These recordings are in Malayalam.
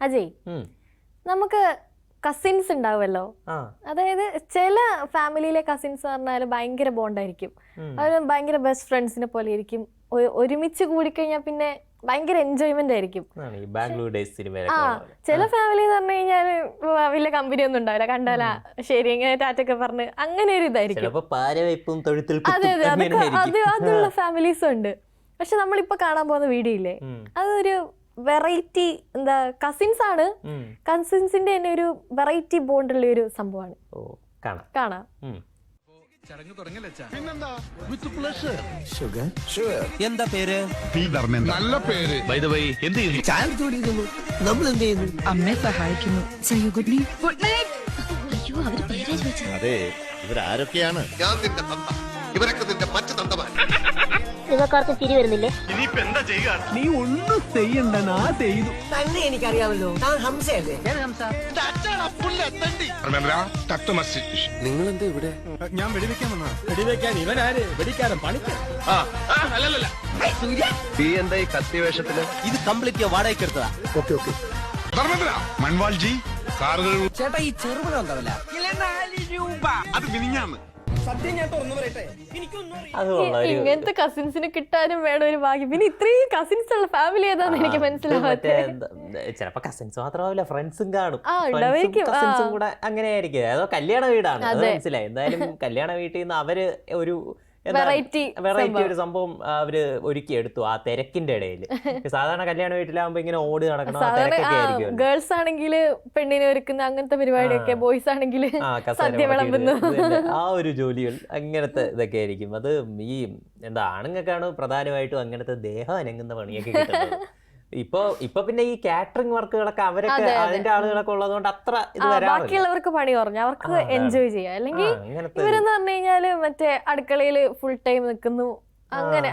അജയ്, നമുക്ക് കസിൻസ് ഉണ്ടാവുമല്ലോ. അതായത് ചില ഫാമിലിയിലെ കസിൻസ് പറഞ്ഞാൽ ഭയങ്കര ബോണ്ടായിരിക്കും. അവർ ഭയങ്കര ബെസ്റ്റ് ഫ്രണ്ട്സിനെ പോലെ ഇരിക്കും. ഒരുമിച്ച് കൂടിക്കഴിഞ്ഞാൽ പിന്നെ ഭയങ്കര എൻജോയ്മെന്റ് ആയിരിക്കും. ചില ഫാമിലി എന്ന് പറഞ്ഞു കഴിഞ്ഞാൽ വലിയ കമ്പനി ഒന്നും ഉണ്ടാവില്ല, കണ്ടാലാ ശരി ഇങ്ങനെ ടാറ്റൊക്കെ പറഞ്ഞ് അങ്ങനെ ഒരു ഇതായിരിക്കും. അതെ അതെ, അതൊക്കെ അതുള്ള ഫാമിലീസും ഉണ്ട്. പക്ഷെ നമ്മളിപ്പോ കാണാൻ പോകുന്ന വീഡിയോ ഇല്ലേ, അതൊരു വെറൈറ്റി, എന്താ കസിൻസ് ആണ്, കസിൻസിന്റെ തന്നെ ഒരു വെറൈറ്റി ബോണ്ടുള്ള ഒരു സംഭവമാണ്. കാണാം. എന്താ പേര്? നല്ല പേര്. നമ്മൾ എന്ത് ചെയ്യുന്നു? അമ്മയെ സഹായിക്കുന്നു. Good night. അയ്യോ, അവര് പേരാ ചോദിച്ചത്. അതെ, ഇവരാരൊക്കെയാണ്? ഞാൻ നിന്റെ തന്ത, ഇവരൊക്കെ നിന്റെ മറ്റു തന്തമാൻ. നിങ്ങൾക്കാർക്കും ചിരി വരുന്നില്ലേ? നീ ഒന്നും ചെയ്യണ്ട, ഞാൻ ചെയ്തു. തന്നെ എനിക്കറിയാമല്ലോ, താൻ ഹംസയല്ലേ? ഞാൻ ഹംസ. നിങ്ങൾ എന്താ ഇവിടെ? ഞാൻ വെടിവെക്കാൻ വന്നാ. വെടിവെക്കാൻ ഇവനാര്? വെടിക്കാരൻ പണിക്കൻ. നീ എന്താ ഈ കത്തി വേഷത്തില്? ഇത് കംപ്ലീറ്റ് വാടകയ്ക്ക് എടുത്തതാ. Okay okay. മൺവാൾജി കാറുകൾ. ചേട്ടാ, ഈ ചെറുപഴം ഉണ്ടാവില്ല, 4 രൂപ. അത് മിനിഞ്ഞാന്ന്. സത്യം ഞാൻ തുറന്നു പറയട്ടെ, എനിക്കൊന്നും ഇങ്ങനത്തെ കസിൻസിന് കിട്ടാനും വേണം ഒരു ഭാഗ്യം. പിന്നെ ഇത്രയും കസിൻസ് ഉള്ള ഫാമിലി ഏതാന്ന് എനിക്ക് മനസ്സിലാവാത്തത്. ചിലപ്പോ കസിൻസ് മാത്രമാവില്ല, ഫ്രണ്ട്സും കാണും. കസിൻസും കൂടെ അങ്ങനെ ആയിരിക്കും. അതോ കല്യാണ വീടാണ്, മനസ്സിലായി. എന്തായാലും കല്യാണ വീട്ടിൽ നിന്ന് അവര് ഒരു വെറൈറ്റി ഒരു സംഭവം അവര് ഒരുക്കി എടുത്തു ആ തിരക്കിന്റെ ഇടയിൽ. സാധാരണ കല്യാണ വീട്ടിലാകുമ്പോ ഇങ്ങനെ ഓടി നടക്കണം. ഗേൾസ് ആണെങ്കിൽ പെണ്ണിനെ ഒരുക്കുന്ന അങ്ങനത്തെ പരിപാടിയൊക്കെ, ബോയ്സ് ആണെങ്കിൽ സദ്യ വിളമ്പുന്നു, ആ ഒരു ജോലികൾ അങ്ങനത്തെ ഇതൊക്കെ ആയിരിക്കും. അത് ഈ എന്താ ആണുങ്ങൾക്കാണ് പ്രധാനമായിട്ടും അങ്ങനത്തെ ദേഹം അനങ്ങുന്ന പണിയൊക്കെ കിട്ടുന്നത്. ഇപ്പൊ പിന്നെ ഈ കാറ്ററിംഗ് വർക്കുകളൊക്കെ അവരൊക്കെ അതിന്റെ ആളുകളൊക്കെ ഉള്ളതുകൊണ്ട് അത്ര ഇത് ബാക്കിയുള്ളവർക്ക് പണി കുറഞ്ഞു, അവർക്ക് എൻജോയ് ചെയ്യാം. അല്ലെങ്കിൽ ഇവരെന്ന് പറഞ്ഞു കഴിഞ്ഞാല് മറ്റേ അടുക്കളയില് ഫുൾ ടൈം നിൽക്കുന്നു,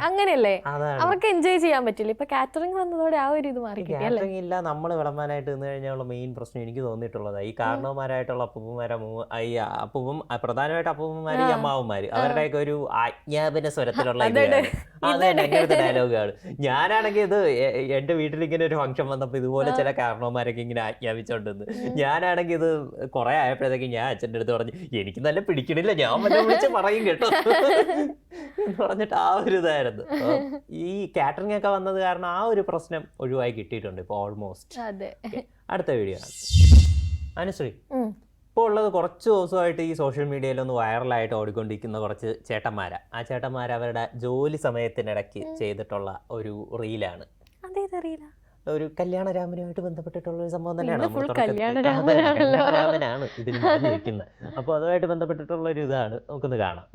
അങ്ങനെയല്ലേ, അവർക്ക് എൻജോയ് ചെയ്യാൻ പറ്റില്ല. ഇപ്പൊ കാറ്ററിംഗ് വന്നതോടെ ആ ഒരു ഇത് മാറി. കാറ്ററിംഗ് ഇല്ല, നമ്മൾ വിളമ്പാനായിട്ട് നിന്ന് കഴിഞ്ഞാൽ മെയിൻ പ്രശ്നം എനിക്ക് തോന്നിയിട്ടുള്ളത് ഈ കാരണവന്മാരായിട്ടുള്ള അപ്പൂപ്പും പ്രധാനമായിട്ട് അപ്പൂപ്പന്മാര്, ഈ അമ്മാവന്മാര്, അവരുടെയൊക്കെ ഒരു ആജ്ഞാപന സ്വരത്തിലുള്ള അങ്ങനത്തെ ഡയലോഗാണ്. ഞാനാണെങ്കിൽ ഇത് എന്റെ വീട്ടിൽ ഇങ്ങനെ ഒരു ഫംഗ്ഷൻ വന്നപ്പോ ഇതുപോലെ ചില കാരണവന്മാരൊക്കെ ഇങ്ങനെ ആജ്ഞാപിച്ചോണ്ടെന്ന്, ഞാനാണെങ്കിൽ ഇത് കുറെ ആയപ്പോഴത്തേക്ക് ഞാൻ അച്ഛൻ്റെ അടുത്ത് പറഞ്ഞു എനിക്ക് നല്ല പിടിക്കണില്ല, ഞാൻ വല്ല വിളിച്ച് പറയും കേട്ടോ എന്ന് പറഞ്ഞിട്ട് ആ ഒരു ഇതായിരുന്നു. ഈ കാറ്ററിംഗ് ഒക്കെ വന്നത് കാരണം ആ ഒരു പ്രശ്നം ഒഴിവായി കിട്ടിയിട്ടുണ്ട് ഇപ്പൊ ഓൾമോസ്റ്റ്. അടുത്ത വീഡിയോ ആണ് അനുശ്രീ. ഇപ്പോൾ ഉള്ളത് കുറച്ച് ദിവസമായിട്ട് ഈ സോഷ്യൽ മീഡിയയിലൊന്ന് വൈറലായിട്ട് ഓടിക്കൊണ്ടിരിക്കുന്ന കുറച്ച് ചേട്ടന്മാരാ. ആ ചേട്ടന്മാർ അവരുടെ ജോലി സമയത്തിനിടയ്ക്ക് ചെയ്തിട്ടുള്ള ഒരു റീലാണ്. ഒരു കല്യാണരാമനുമായിട്ട് ബന്ധപ്പെട്ടിട്ടുള്ള ഒരു സംഭവം തന്നെയാണ്. കല്യാണരാമനാണ് ഇതിന് പറഞ്ഞിരിക്കുന്നത്. അപ്പോൾ അതുമായിട്ട് ബന്ധപ്പെട്ടിട്ടുള്ള ഒരു ഇതാണ്, നമുക്കൊന്ന് കാണാം.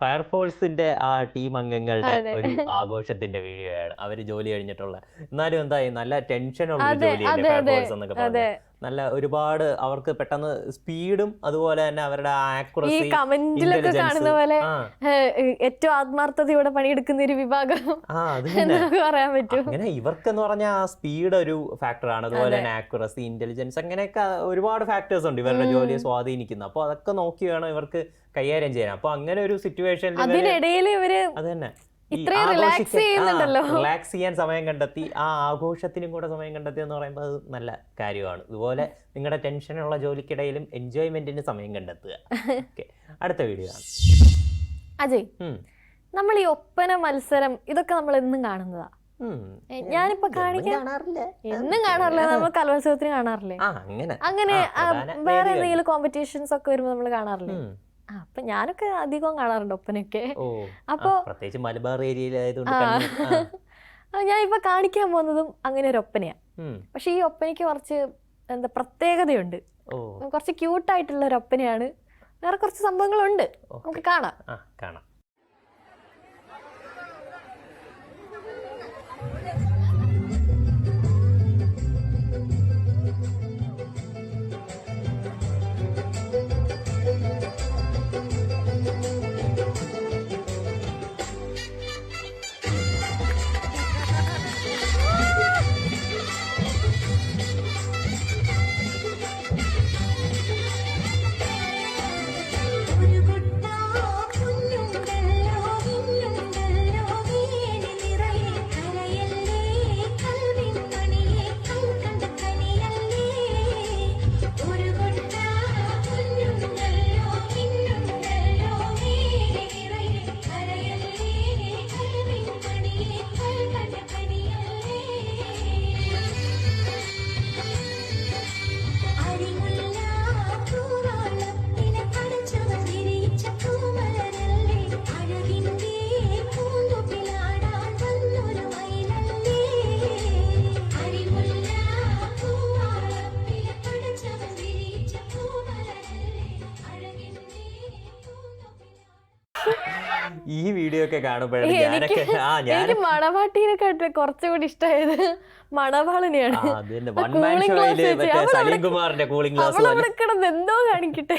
ഫയർഫോഴ്സിന്റെ ആ ടീം അംഗങ്ങളുടെ ഒരു ആഘോഷത്തിന്റെ വീഡിയോ ആണ്. അവര് ജോലി കഴിഞ്ഞിട്ടുള്ള, എന്നാലും എന്താ നല്ല ടെൻഷനുള്ള ജോലിയല്ലേ ഫയർഫോഴ്സ് എന്നൊക്കെ പറഞ്ഞത്. നല്ല ഒരുപാട് അവർക്ക് പെട്ടെന്ന് സ്പീഡും അതുപോലെ തന്നെ അവരുടെ ആക്യുറസി, കമന്റിലൊക്കെ കാണുന്ന പോലെ ഏറ്റവും ആത്മാർത്ഥതയോടെ പണിയെടുക്കുന്ന ഒരു വിഭാഗം പറയാൻ പറ്റും. അങ്ങനെ ഇവർക്കെന്ന് പറഞ്ഞാൽ ആ സ്പീഡ് ഒരു ഫാക്ടറാണ്, അതുപോലെ തന്നെ ആക്യുറസി, ഇന്റലിജൻസ്, അങ്ങനെയൊക്കെ ഒരുപാട് ഫാക്ടേഴ്സ് ഉണ്ട് ഇവരുടെ ജോലിയെ സ്വാധീനിക്കുന്നത്. അപ്പൊ അതൊക്കെ നോക്കി വേണം ഇവർക്ക് കൈകാര്യം ചെയ്യാൻ. അപ്പൊ അങ്ങനെ ഒരു സിറ്റുവേഷനിൽ അത് തന്നെ റിലാക്സ് ചെയ്യാൻ സമയം കണ്ടെത്തി, ആ ആഘോഷത്തിനും കൂടെ സമയം കണ്ടെത്തി എന്ന് പറയുമ്പോൾ അത് നല്ല കാര്യമാണ്. ഇതുപോലെ നിങ്ങളുടെ ടെൻഷനുള്ള ജോലിക്കിടയിലും എൻജോയ്മെന്റിന് സമയം കണ്ടെത്തുക. അടുത്ത വീഡിയോ ആണ് അജയ്. നമ്മൾ ഈ ഒപ്പന മത്സരം ഇതൊക്കെ നമ്മൾ എന്നും കാണുന്നതാ. ഞാനിപ്പോ എന്നും കാണാറില്ല, നമ്മൾ കലോത്സവത്തിന് കാണാറില്ലേ, അങ്ങനെ വേറെ എന്തെങ്കിലും കോമ്പറ്റീഷൻസ് ഒക്കെ വരുമ്പോ നമ്മൾ കാണാറില്ലേ? അപ്പൊ ഞാനൊക്കെ അധികം കാണാറുണ്ട് ഒപ്പനയൊക്കെ. അപ്പൊ മലബാർ ഏരിയയിലായതുകൊണ്ട് ഞാൻ ഇപ്പൊ കാണിക്കാൻ പോകുന്നതും അങ്ങനെ ഒരു ഒപ്പനയാ. പക്ഷെ ഈ ഒപ്പനയ്ക്ക് കുറച്ച് എന്താ പ്രത്യേകതയുണ്ട്, കുറച്ച് ക്യൂട്ടായിട്ടുള്ള ഒരു ഒപ്പനയാണ്. വേറെ കുറച്ച് സംഭവങ്ങളുണ്ട്, നമുക്ക് കാണാം. കാണാം. ഈ വീഡിയോ ഒക്കെ കാണുമ്പോഴാണ് ഞാനൊക്കെ എനിക്ക് മണവാട്ടീനെക്കാട്ടിലും കുറച്ചുകൂടി ഇഷ്ടമായത് മണവാളിനെയാണ്. സലീം കുമാറിന്റെ കൂളിംഗ് ഗ്ലാസ് കിടന്ന് എന്തോ കാണിക്കട്ടെ.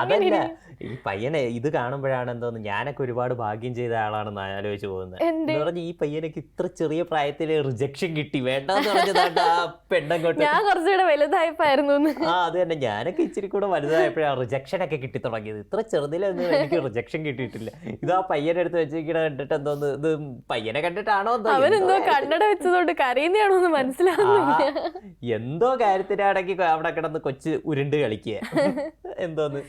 അതല്ല, ഈ പയ്യനെ ഇത് കാണുമ്പോഴാണ് എന്തോന്ന് ഞാനൊക്കെ ഒരുപാട് ഭാഗ്യം ചെയ്ത ആളാണെന്ന് ആലോചിച്ച് പോകുന്നത്. എന്ന് പറഞ്ഞ ഈ പയ്യനൊക്കെ ഇത്ര ചെറിയ പ്രായത്തില് റിജക്ഷൻ കിട്ടി, വേണ്ടെന്ന് പറഞ്ഞതാണ്ട് ആ പെണ്ണങ്ങോട്ട്. ഞാൻ കുറച്ചുകൂടെ വലുതായപ്പായിരുന്നു. അത് തന്നെ, ഞാനൊക്കെ ഇച്ചിരി കൂടെ വലുതായപ്പോഴാണ് റിജക്ഷൻ ഒക്കെ കിട്ടി തുടങ്ങിയത്. ഇത്ര ചെറുതിലൊന്നും എനിക്ക് റിജക്ഷൻ കിട്ടിയിട്ടില്ല. ഇത് ആ പയ്യനെ എടുത്ത് വെച്ചിരിക്കണ കണ്ടിട്ട് എന്തോന്ന്, ഇത് പയ്യനെ കണ്ടിട്ടാണോ അവനെന്തോ കണ്ണട വെച്ചതുകൊണ്ട് കരയുന്നതാണോ എന്ന് മനസ്സിലാവുന്നില്ല. എന്തോ കാര്യത്തിനാണെങ്കിൽ അവിടെ കിടന്ന് കൊച്ച് ഉരുണ്ട് കളിക്കുക. എന്തോന്ന്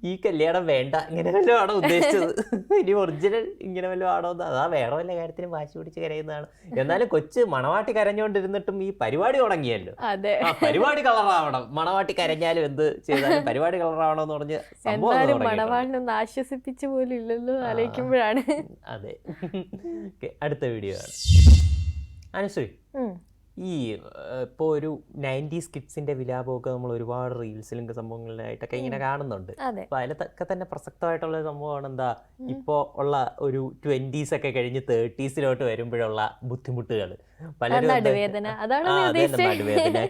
ഈ കല്യാണം വേണ്ട ഇങ്ങനെ വല്ലതും ആണോ ഉദ്ദേശിച്ചത്? ഇനി ഒറിജിനൽ ഇങ്ങനെ വല്ലതും ആണോ എന്ന്. അതാ വേറെ വല്ല കാര്യത്തിനും വാശി പിടിച്ച് കരയുന്നതാണ്. എന്നാലും കൊച്ച് മണവാട്ടി കരഞ്ഞോണ്ടിരുന്നിട്ടും ഈ പരിപാടി തുടങ്ങിയല്ലോ. ആ പരിപാടി കളറാവണം, മണവാട്ടി കരഞ്ഞാലും എന്ത് ചെയ്താലും പരിപാടി കളറാവണം എന്ന് പറഞ്ഞ് സംഭവം മണവാളിനൊന്ന് ആശ്വസിപ്പിച്ചു പോലും ഇല്ലല്ലോ ആലോചിക്കുമ്പോഴാണ്. അതെ. അടുത്ത വീഡിയോ ആണ് അനുശ്രീ. ഈ ഇപ്പോൾ ഒരു 90s കിഡ്സിന്റെ വിലാപമൊക്കെ നമ്മൾ ഒരുപാട് റീൽസിലും സംഭവങ്ങളിലായിട്ടൊക്കെ ഇങ്ങനെ കാണുന്നുണ്ട്. അപ്പൊ അതിലൊക്കെ തന്നെ പ്രസക്തമായിട്ടുള്ള സംഭവമാണ് എന്താ, ഇപ്പോ ഉള്ള ഒരു 20s ഒക്കെ കഴിഞ്ഞ് 30s വരുമ്പോഴുള്ള ബുദ്ധിമുട്ടുകൾ. പലരും നടുവേദന,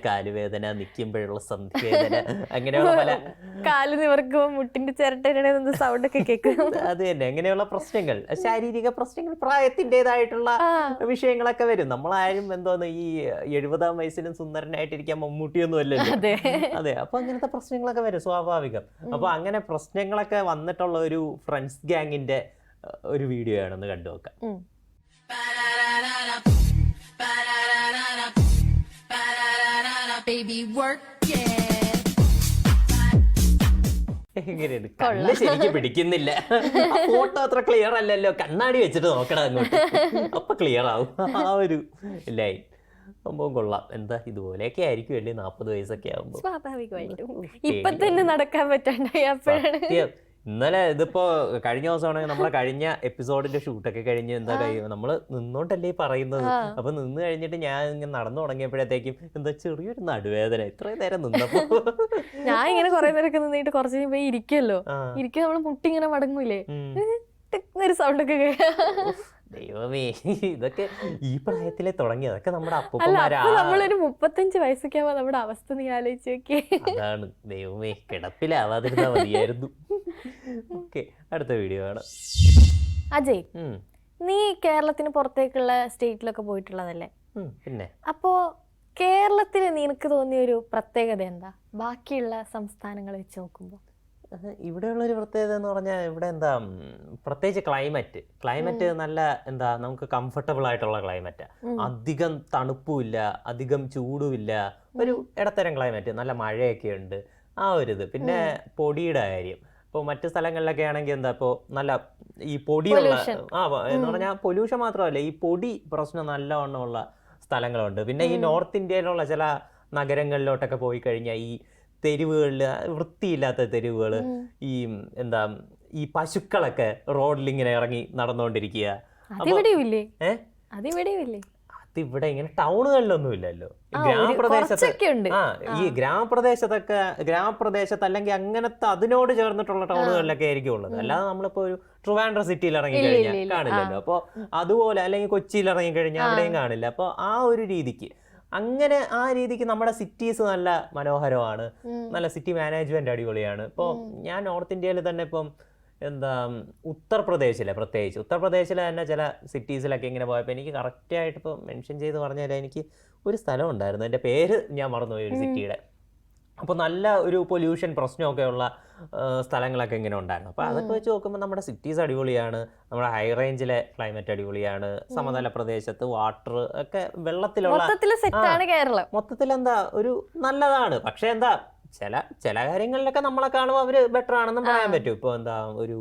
കാലുവേദന, നിൽക്കുമ്പോഴുള്ള സന്ധിവേദന, അങ്ങനെയുള്ള പല കാല് നിവർക്കുമ്പോൾ മുട്ടിന്റെ ചിരട്ടയുടെ സൗണ്ട് ഒക്കെ കേൾക്കും. അത് തന്നെ, അങ്ങനെയുള്ള പ്രശ്നങ്ങൾ, ശാരീരിക പ്രശ്നങ്ങൾ, പ്രായത്തിൻ്റെതായിട്ടുള്ള വിഷയങ്ങളൊക്കെ വരും. നമ്മളാരും എന്തോന്ന് ഈ 70-ാം വയസ്സിലും സുന്ദരനായിട്ടിരിക്കാൻ മമ്മൂട്ടിയൊന്നും അല്ലല്ലോ. അതെ, അപ്പൊ അങ്ങനത്തെ പ്രശ്നങ്ങളൊക്കെ വരും, സ്വാഭാവികം. അപ്പൊ അങ്ങനെ പ്രശ്നങ്ങളൊക്കെ വന്നിട്ടുള്ള ഒരു ഫ്രണ്ട്സ് ഗ്യാങ്ങിന്റെ ഒരു വീഡിയോ ആണെന്ന് കണ്ടു നോക്കാം. എങ്ങനെയുണ്ട്? കണ്ണ് ശരിക്കും പിടിക്കുന്നില്ല. ഫോട്ടോ അത്ര ക്ലിയർ അല്ലല്ലോ, കണ്ണാടി വെച്ചിട്ട് നോക്കണം അങ്ങോട്ട്, അപ്പൊ ക്ലിയർ ആവും. ആ ഒരു ലൈൻ സംഭവം കൊള്ളാം. എന്താ ഇതുപോലെയൊക്കെ ആയിരിക്കും അല്ലേ 40 വയസ്സൊക്കെ ആവുമ്പോ? സ്വാഭാവികമായിട്ടും ഇപ്പൊ തന്നെ നടക്കാൻ പറ്റാണ്ടായി. ഇന്നലെ ഇതിപ്പോ കഴിഞ്ഞ ദിവസമാണെങ്കിൽ നമ്മളെ കഴിഞ്ഞ എപ്പിസോഡിന്റെ ഷൂട്ടൊക്കെ കഴിഞ്ഞ് എന്താ നമ്മള് നിന്നോണ്ടല്ലേ പറയുന്നത്. അപ്പൊ നിന്ന് കഴിഞ്ഞിട്ട് ഞാൻ ഇങ്ങനെ നടന്നു തുടങ്ങിയപ്പോഴത്തേക്കും എന്താ ചെറിയൊരു നടുവേദന. ഇത്രയും നേരം നിന്നപ്പോ ഞാൻ ഇങ്ങനെ കുറെ നേരമൊക്കെ നിന്നിട്ട് കുറച്ച് കഴിയുമ്പോ ഇരിക്കല്ലോ, ഇരിക്കും നമ്മള് മുട്ടി ഇങ്ങനെ മടങ്ങൂലേ, ഒരു സൗണ്ട് ഒക്കെ ദൈവമേ, ഇതൊക്കെ ഈ പ്രായത്തിലെ തുടങ്ങി. അതൊക്കെ നമ്മുടെ അപ്പൂപ്പന്മാരാ. നമ്മളൊരു 35 വയസ്സൊക്കെ ആവുമ്പോ നമ്മുടെ അവസ്ഥ നീ ആലോചിച്ച് നോക്കിയേ. അതാണ് ദൈവമേ, കിടപ്പിലാവാതിരുന്നാ മതിയായിരുന്നു. ഓക്കെ, അടുത്ത വീഡിയോ ആണ്. അജയ്, നീ കേരളത്തിന് പുറത്തേക്കുള്ള സ്റ്റേറ്റിലൊക്കെ പോയിട്ടുള്ളതല്ലേ? പിന്നെ അപ്പോ കേരളത്തിൽ നിനക്ക് തോന്നിയ ഒരു പ്രത്യേകത എന്താ ബാക്കിയുള്ള സംസ്ഥാനങ്ങൾ വെച്ച് നോക്കുമ്പോ? ഇവിടെയുള്ളൊരു പ്രത്യേകത എന്ന് പറഞ്ഞാൽ ഇവിടെ എന്താ, പ്രത്യേകിച്ച് ക്ലൈമറ്റ് നല്ല എന്താ, നമുക്ക് കംഫർട്ടബിൾ ആയിട്ടുള്ള ക്ലൈമറ്റാ. അധികം തണുപ്പുമില്ല, അധികം ചൂടുമില്ല, ഒരു ഇടത്തരം ക്ലൈമറ്റ്, നല്ല മഴയൊക്കെ ഉണ്ട്, ആ ഒരു ഇത്. പിന്നെ പൊടിയുടെ കാര്യം, ഇപ്പോൾ മറ്റു സ്ഥലങ്ങളിലൊക്കെ ആണെങ്കിൽ എന്താ, ഇപ്പോൾ നല്ല ഈ പൊടിയുള്ള എന്ന് പറഞ്ഞാൽ പൊല്യൂഷൻ മാത്രമല്ല, ഈ പൊടി പ്രശ്നം നല്ലവണ്ണമുള്ള സ്ഥലങ്ങളുണ്ട്. പിന്നെ ഈ നോർത്ത് ഇന്ത്യയിലുള്ള ചില നഗരങ്ങളിലോട്ടൊക്കെ പോയി കഴിഞ്ഞാൽ ഈ തെരുവുകളിൽ, വൃത്തിയില്ലാത്ത തെരുവുകൾ, ഈ എന്താ ഈ പശുക്കളൊക്കെ റോഡിൽ ഇങ്ങനെ ഇറങ്ങി നടന്നുകൊണ്ടിരിക്കുക. ഇവിടെ ഇങ്ങനെ ടൗണുകളിലൊന്നും ഇല്ലല്ലോ. കുറച്ചൊക്കെ ഉണ്ട്. ഈ ഗ്രാമപ്രദേശത്ത് അല്ലെങ്കിൽ അങ്ങനത്തെ അതിനോട് ചേർന്നിട്ടുള്ള ടൗണുകളിലൊക്കെ ആയിരിക്കും ഉള്ളത്. അല്ലാതെ നമ്മളിപ്പോ ഒരു ട്രിവാൻഡ്രം സിറ്റിയിൽ ഇറങ്ങി കഴിഞ്ഞാൽ കാണില്ലല്ലോ. അപ്പോൾ അതുപോലെ അല്ലെങ്കിൽ കൊച്ചിയിൽ ഇറങ്ങി കഴിഞ്ഞാൽ അവിടെയും കാണില്ല. അപ്പോൾ ആ ഒരു രീതിക്ക് അങ്ങനെ ആ രീതിക്ക് നമ്മുടെ സിറ്റീസ് നല്ല മനോഹരമാണ്, നല്ല സിറ്റി മാനേജ്മെന്റ് അടിപൊളിയാണ്. ഇപ്പോൾ ഞാൻ നോർത്ത് ഇന്ത്യയിൽ തന്നെ ഇപ്പം ഉത്തർപ്രദേശിലെ തന്നെ ചില സിറ്റീസിലൊക്കെ ഇങ്ങനെ പോയപ്പോൾ എനിക്ക് കറക്റ്റായിട്ട് ഇപ്പോൾ മെൻഷൻ ചെയ്ത് പറഞ്ഞാൽ എനിക്ക് ഒരു സ്ഥലം ഉണ്ടായിരുന്നു, എൻ്റെ പേര് ഞാൻ മറന്നുപോയി ഒരു സിറ്റിയുടെ. അപ്പോൾ നല്ല ഒരു പൊല്യൂഷൻ പ്രശ്നമൊക്കെ ഉള്ള സ്ഥലങ്ങളൊക്കെ ഇങ്ങനെ ഉണ്ടായിരുന്നു. അപ്പോൾ അതൊക്കെ വെച്ച് നോക്കുമ്പോൾ നമ്മുടെ സിറ്റീസ് അടിപൊളിയാണ്, നമ്മുടെ ഹൈ റേഞ്ചിലെ ക്ലൈമറ്റ് അടിപൊളിയാണ്, സമതല പ്രദേശത്ത് വാട്ടർ ഒക്കെ വെള്ളത്തിലുള്ള മൊത്തത്തിൽ ഒരു നല്ലതാണ്. പക്ഷേ ചില കാര്യങ്ങളിലൊക്കെ നമ്മളെ കാണുമ്പോൾ അവർ ബെറ്റർ ആണെന്ന് പറയാൻ പറ്റും. ഇപ്പോൾ ഒരു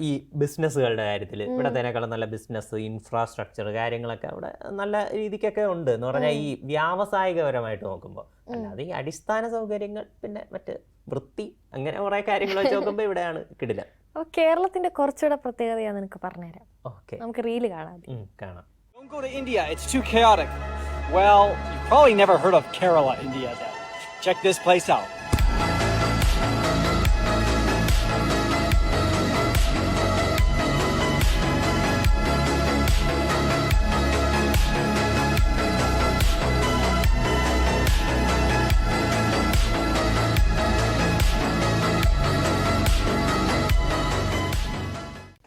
ഈ ബിസിനസ്സുകളുടെ കാര്യത്തിൽ ഇവിടത്തേനേക്കാളും നല്ല ബിസിനസ് ഇൻഫ്രാസ്ട്രക്ചർ കാര്യങ്ങളൊക്കെ അവിടെ നല്ല രീതിക്കൊക്കെ ഉണ്ട് എന്ന് പറഞ്ഞാൽ ഈ വ്യാവസായികപരമായിട്ട് നോക്കുമ്പോൾ. അല്ലാതെ ഈ അടിസ്ഥാന സൗകര്യങ്ങൾ പിന്നെ മറ്റ് വൃത്തി അങ്ങനെ കുറെ കാര്യങ്ങൾ വെച്ച് നോക്കുമ്പോൾ ഇവിടെയാണ് കിടില. കേരളത്തിന്റെ കുറച്ചുകൂടെ പ്രത്യേകത ഞാൻ നിനക്ക് പറഞ്ഞുതരാം. നമുക്ക് റീല് കാണാം. Don't go to India, it's too chaotic. Well, you probably never heard of Kerala, India then. Check this place out.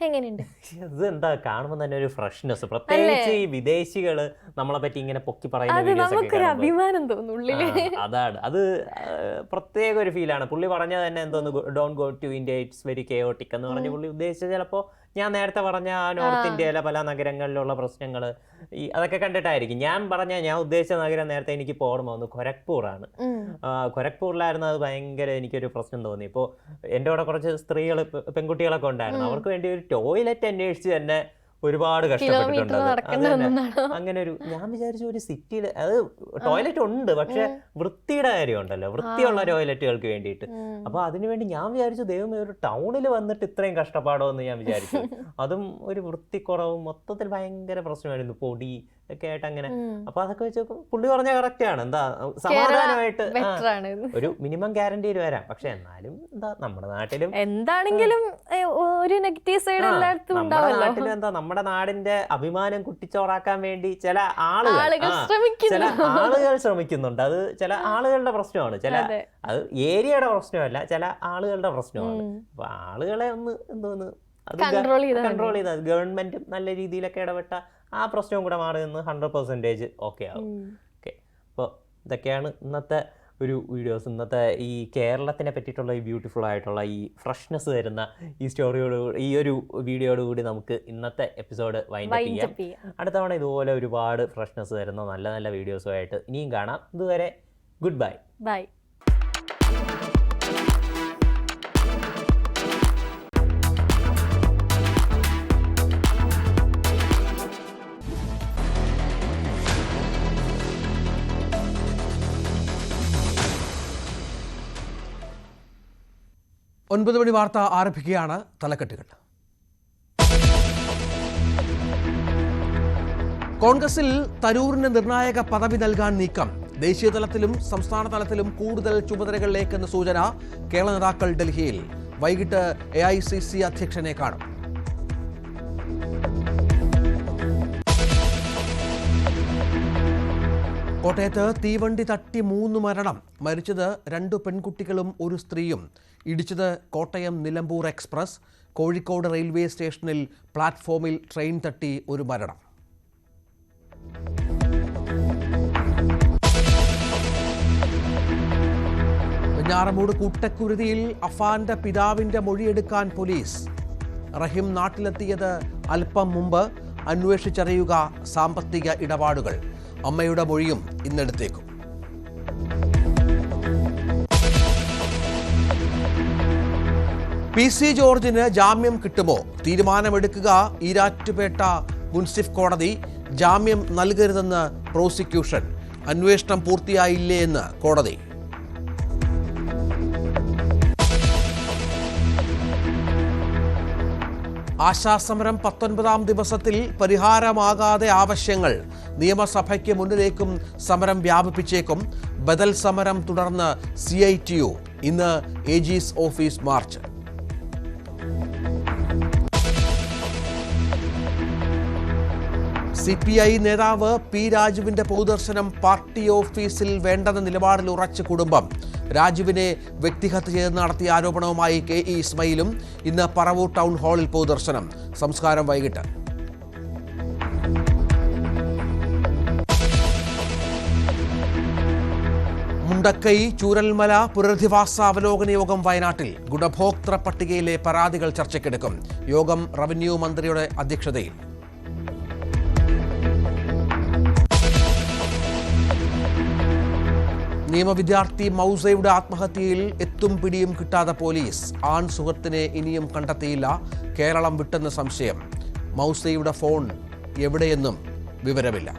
എങ്ങനെയുണ്ട്? ഇത് കാണുമ്പോൾ തന്നെ ഒരു ഫ്രഷ്നെസ്, പ്രത്യേകിച്ച് ഈ വിദേശികള് നമ്മളെ പറ്റി ഇങ്ങനെ പൊക്കി പറയുന്ന അഭിമാനം തോന്നുന്നു. അതാണ്, അത് പ്രത്യേക ഒരു ഫീലാണ്. പുള്ളി പറഞ്ഞത് തന്നെ don't go to India, it's very chaotic എന്ന് പറഞ്ഞ് പുള്ളി ഉദ്ദേശിച്ചത് ചിലപ്പോൾ ഞാൻ നേരത്തെ പറഞ്ഞ നോർത്ത് ഇന്ത്യയിലെ പല നഗരങ്ങളിലുള്ള പ്രശ്നങ്ങൾ അതൊക്കെ കണ്ടിട്ടായിരിക്കും. ഞാൻ ഉദ്ദേശിച്ച നഗരം നേരത്തെ എനിക്ക് ഓർമ്മ വന്നു ഖൊരഗ്പൂറാണ്. ഖൊരഗ്പൂരിലായിരുന്നു അത് ഭയങ്കര എനിക്കൊരു പ്രശ്നം തോന്നി. ഇപ്പോൾ എൻ്റെ കൂടെ കുറച്ച് പെൺകുട്ടികളൊക്കെ ഉണ്ടായിരുന്നു. അവർക്ക് വേണ്ടി ഒരു ടോയ്ലറ്റ് അന്വേഷിച്ച് തന്നെ ഒരുപാട് കഷ്ടപ്പെട്ടിട്ടുണ്ട്. അങ്ങനെ ഞാൻ വിചാരിച്ചു ഒരു സിറ്റിയിൽ അത് ടോയ്ലറ്റ് ഉണ്ട്, പക്ഷെ വൃത്തിയുടെ കാര്യമുണ്ടല്ലോ, വൃത്തിയുള്ള ടോയ്ലറ്റുകൾക്ക് വേണ്ടിയിട്ട്. അപ്പൊ അതിനുവേണ്ടി ഞാൻ വിചാരിച്ചു ദൈവമേ ഒരു ടൗണിൽ വന്നിട്ട് ഇത്രയും കഷ്ടപ്പാടോ എന്ന് ഞാൻ വിചാരിച്ചു. അതും ഒരു വൃത്തിക്കുറവും മൊത്തത്തിൽ ഭയങ്കര പ്രശ്നമായിരുന്നു, പൊടി ഒക്കെ ആയിട്ട് അങ്ങനെ. അപ്പൊ അതൊക്കെ വെച്ച് പുള്ളി പറഞ്ഞ കറക്റ്റ് ആണ്. സമാധാനമായിട്ട് ഒരു മിനിമം ഗ്യാരണ്ടിയിൽ വരാം. പക്ഷെ എന്നാലും നമ്മുടെ നാട്ടിലും എന്താണെങ്കിലും ഒരു നെഗറ്റീവ് സൈഡ് എല്ലായിടത്തും ഉണ്ടാവുമല്ലോ. നമ്മുടെ നാടിന്റെ അഭിമാനം കുട്ടിച്ചോറാക്കാൻ വേണ്ടി ചില ആളുകൾ ശ്രമിക്കുന്നുണ്ട്. അത് ചില ആളുകളുടെ പ്രശ്നമാണ്, അത് ഏരിയയുടെ പ്രശ്നമല്ല, ചില ആളുകളുടെ പ്രശ്നമാണ്. അപ്പൊ ആളുകളെ ഒന്ന് കൺട്രോൾ ചെയ്ത ഗവൺമെന്റും നല്ല രീതിയിലൊക്കെ ഇടപെട്ട ആ പ്രശ്നവും കൂടെ മാറി നിന്ന് 100% ഓക്കെ ആവും. ഓക്കെ, അപ്പോൾ ഇതൊക്കെയാണ് ഇന്നത്തെ ഒരു വീഡിയോസ്. ഇന്നത്തെ ഈ കേരളത്തിനെ പറ്റിയിട്ടുള്ള ഈ ബ്യൂട്ടിഫുൾ ആയിട്ടുള്ള ഈ ഫ്രഷ്നെസ് തരുന്ന ഈ ഈ ഒരു വീഡിയോയോടുകൂടി നമുക്ക് ഇന്നത്തെ എപ്പിസോഡ് വൈൻഡ് അപ്പ് ചെയ്യാം. അടുത്ത തവണ ഇതുപോലെ ഒരുപാട് ഫ്രഷ്നെസ് തരുന്ന നല്ല നല്ല വീഡിയോസുമായിട്ട് ഇനിയും കാണാം. ഇതുവരെ ഗുഡ് ബൈ. ബൈ. ഒൻപത് മണി വാർത്ത ആരംഭിക്കുകയാണ്. തലക്കെട്ടുകൾ. കോൺഗ്രസിൽ തരൂരിന് നിർണായക പദവി നൽകാൻ നീക്കം. ദേശീയ തലത്തിലും സംസ്ഥാന തലത്തിലും കൂടുതൽ ചുമതലകളിലേക്കെന്ന സൂചന. കേരള നേതാക്കൾ ഡൽഹിയിൽ. വൈകിട്ട് AICC അധ്യക്ഷനെ കാണും. കോട്ടയത്ത് തീവണ്ടി തട്ടി 3 മരണം. മരിച്ചത് 2 പെൺകുട്ടികളും 1 സ്ത്രീയും. ഇടിച്ചത് കോട്ടയം നിലമ്പൂർ എക്സ്പ്രസ്. കോഴിക്കോട് റെയിൽവേ സ്റ്റേഷനിൽ പ്ലാറ്റ്ഫോമിൽ ട്രെയിൻ തട്ടി 1 മരണം. വെഞ്ഞാറമൂട് കൂട്ടക്കുരുതിയിൽ അഫാന്റെ പിതാവിന്റെ മൊഴിയെടുക്കാൻ പോലീസ്. റഹീം നാട്ടിലെത്തിയത് അല്പം മുമ്പ്. അന്വേഷിച്ചറിയുക സാമ്പത്തിക ഇടപാടുകൾ. അമ്മയുടെ മൊഴിയും ഇന്നെടുത്തേക്കും. PC ജോർജിന് ജാമ്യം കിട്ടുമോ? തീരുമാനമെടുക്കുക ഈരാറ്റുപേട്ട മുൻസിഫ് കോടതി. ജാമ്യം നൽകരുതെന്ന് പ്രോസിക്യൂഷൻ. അന്വേഷണം പൂർത്തിയായില്ലേ എന്ന് കോടതി. ആശാസമരം 19ാം ദിവസത്തിൽ പരിഹാരമാകാതെ ആവശ്യങ്ങൾ. നിയമസഭയ്ക്ക് മുന്നിലേക്കും സമരം വ്യാപിപ്പിച്ചേക്കും. ബദൽ സമരം തുടർന്ന് CITU. ഇന്ന് AG's ഓഫീസ് മാർച്ച്. CPI നേതാവ് P. രാജുവിന്റെ പൊതുദർശനം പാർട്ടി ഓഫീസിൽ വേണ്ടെന്ന നിലപാടിൽ ഉറച്ച കുടുംബം. രാജുവിനെ വ്യക്തിഹത്യ ചെയ്ത് നടത്തിയ ആരോപണവുമായി KE ഇസ്മയിലും. ഇന്ന് പറവൂർ ടൗൺ ഹാളിൽ പൊതുദർശനം. സംസ്കാരം വൈകിട്ട്. മുണ്ടക്കൈ ചൂരൽമല പുനരധിവാസ അവലോകന യോഗം വയനാട്ടിൽ. ഗുണഭോക്തൃ പട്ടികയിലെ പരാതികൾ ചർച്ചയ്ക്കെടുക്കും. യോഗം റവന്യൂ മന്ത്രിയുടെ അധ്യക്ഷതയിൽ. നിയമവിദ്യാർത്ഥി മൗസയുടെ ആത്മഹത്യയിൽ എത്തും പിടിയും കിട്ടാതെ പോലീസ്. ആൺ സുഹൃത്തിനെ ഇനിയും കണ്ടെത്തിയില്ല. കേരളം വിട്ടെന്ന് സംശയം. മൗസയുടെ ഫോൺ എവിടെയെന്നും വിവരമില്ല.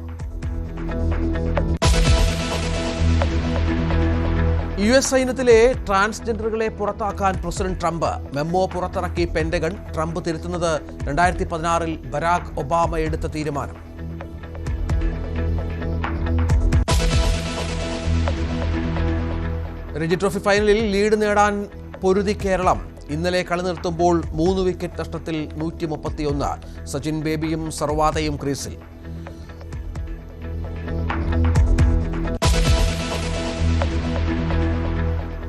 US സൈന്യത്തിലെ ട്രാൻസ്ജെൻഡറുകളെ പുറത്താക്കാൻ പ്രസിഡന്റ് ട്രംപ്. മെമ്മോ പുറത്തിറക്കി പെന്റഗൺ. ട്രംപ് തിരുത്തുന്നത് 2016 ബരാക് ഒബാമ എടുത്ത തീരുമാനം. രഞ്ജി ട്രോഫി ഫൈനലിൽ ലീഡ് നേടാൻ പൊരുതി കേരളം. ഇന്നലെ കളി നിർത്തുമ്പോൾ 3 വിക്കറ്റ് നഷ്ടത്തിൽ 131. സച്ചിൻ ബേബിയും സർവാതയും ക്രീസിൽ.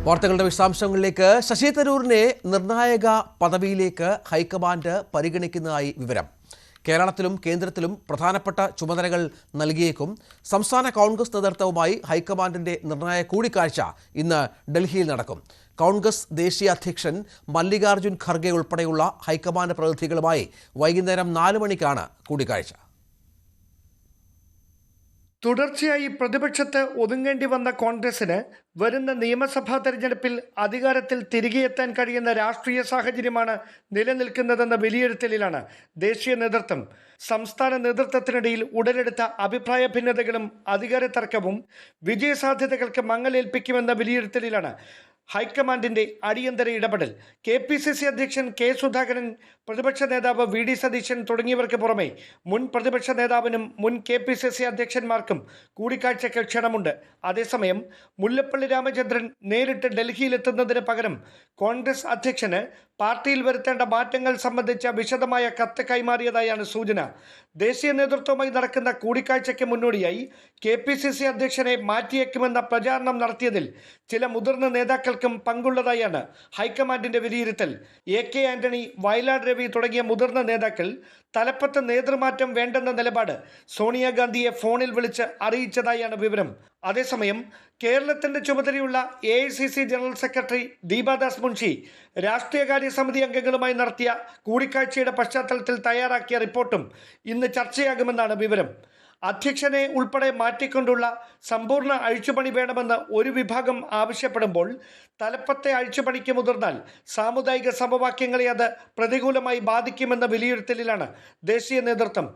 വാർത്തകളുടെ വിശദാംശങ്ങളിലേക്ക്. ശശി തരൂരിനെ നിർണായക പദവിയിലേക്ക് ഹൈക്കമാൻഡ് പരിഗണിക്കുന്നതായി വിവരം. കേരളത്തിലും കേന്ദ്രത്തിലും പ്രധാനപ്പെട്ട ചുമതലകൾ നൽകിയേക്കും. സംസ്ഥാന കോൺഗ്രസ് നേതൃത്വവുമായി ഹൈക്കമാൻഡിന്റെ നിർണായക കൂടിക്കാഴ്ച ഇന്ന് ഡൽഹിയിൽ നടക്കും. കോൺഗ്രസ് ദേശീയ അധ്യക്ഷൻ മല്ലികാർജ്ജുൻ ഖർഗെ ഉൾപ്പെടെയുള്ള ഹൈക്കമാൻഡ് പ്രതിനിധികളുമായി വൈകുന്നേരം 4 മണിക്കാണ് കൂടിക്കാഴ്ച. തുടർച്ചയായി പ്രതിപക്ഷത്ത് ഒതുങ്ങേണ്ടി വന്ന കോൺഗ്രസിന് വരുന്ന നിയമസഭാ തെരഞ്ഞെടുപ്പിൽ അധികാരത്തിൽ തിരികെ എത്താൻ കഴിയുന്ന രാഷ്ട്രീയ സാഹചര്യമാണ് നിലനിൽക്കുന്നതെന്ന വിലയിരുത്തലിലാണ് ദേശീയ നേതൃത്വം. സംസ്ഥാന നേതൃത്വത്തിനിടയിൽ ഉടലെടുത്ത അഭിപ്രായ ഭിന്നതകളും അധികാര തർക്കവും വിജയസാധ്യതകൾക്ക് മങ്ങലേൽപ്പിക്കുമെന്ന വിലയിരുത്തലിലാണ് ഹൈക്കമാൻഡിന്റെ അടിയന്തര ഇടപെടൽ. KPCC അധ്യക്ഷൻ K. സുധാകരൻ, പ്രതിപക്ഷ നേതാവ് VD സതീശൻ തുടങ്ങിയവർക്ക് പുറമെ മുൻ പ്രതിപക്ഷ നേതാവിനും മുൻ KPCC അധ്യക്ഷന്മാർക്കും കൂടിക്കാഴ്ചയ്ക്ക് ക്ഷണമുണ്ട്. അതേസമയം മുല്ലപ്പള്ളി രാമചന്ദ്രൻ നേരിട്ട് ഡൽഹിയിലെത്തുന്നതിന് പകരം കോൺഗ്രസ് അധ്യക്ഷന് പാർട്ടിയിൽ വരുത്തേണ്ട മാറ്റങ്ങൾ സംബന്ധിച്ച വിശദമായ കത്ത് കൈമാറിയതായാണ് സൂചന. ദേശീയ നേതൃത്വവുമായി നടക്കുന്ന കൂടിക്കാഴ്ചയ്ക്ക് മുന്നോടിയായി KPCC അധ്യക്ഷനെ മാറ്റിയേക്കുമെന്ന പ്രചാരണം നടത്തിയതിൽ ചില മുതിർന്ന നേതാക്കൾക്കും പങ്കുള്ളതായാണ് ഹൈക്കമാൻഡിന്റെ വിലയിരുത്തൽ. AK ആന്റണി, വയലാർ രവി തുടങ്ങിയ മുതിർന്ന നേതാക്കൾ തലപ്പത്ത് നേതൃമാറ്റം വേണ്ടെന്ന നിലപാട് സോണിയാഗാന്ധിയെ ഫോണിൽ വിളിച്ച് അറിയിച്ചതായാണ് വിവരം. അതേസമയം കേരളത്തിന്റെ ചുമതലയുള്ള AICC general secretary Deepa Das Munshi രാഷ്ട്രീയകാര്യ സമിതി അംഗങ്ങളുമായി നടത്തിയ കൂടിക്കാഴ്ചയുടെ പശ്ചാത്തലത്തിൽ തയ്യാറാക്കിയ റിപ്പോർട്ടും ഇന്ന് ചർച്ചയാകുമെന്നാണ് വിവരം. അധ്യക്ഷനെ ഉൾപ്പെടെ മാറ്റിക്കൊണ്ടുള്ള സമ്പൂർണ്ണ അഴിച്ചുപണി വേണമെന്ന് ഒരു വിഭാഗം ആവശ്യപ്പെടുമ്പോൾ തലപ്പത്തെ അഴിച്ചുപണിക്ക് മുതിർന്നാൽ സാമുദായിക സമവാക്യങ്ങളെ അത് പ്രതികൂലമായി ബാധിക്കുമെന്ന വിലയിരുത്തലിലാണ് ദേശീയ നേതൃത്വം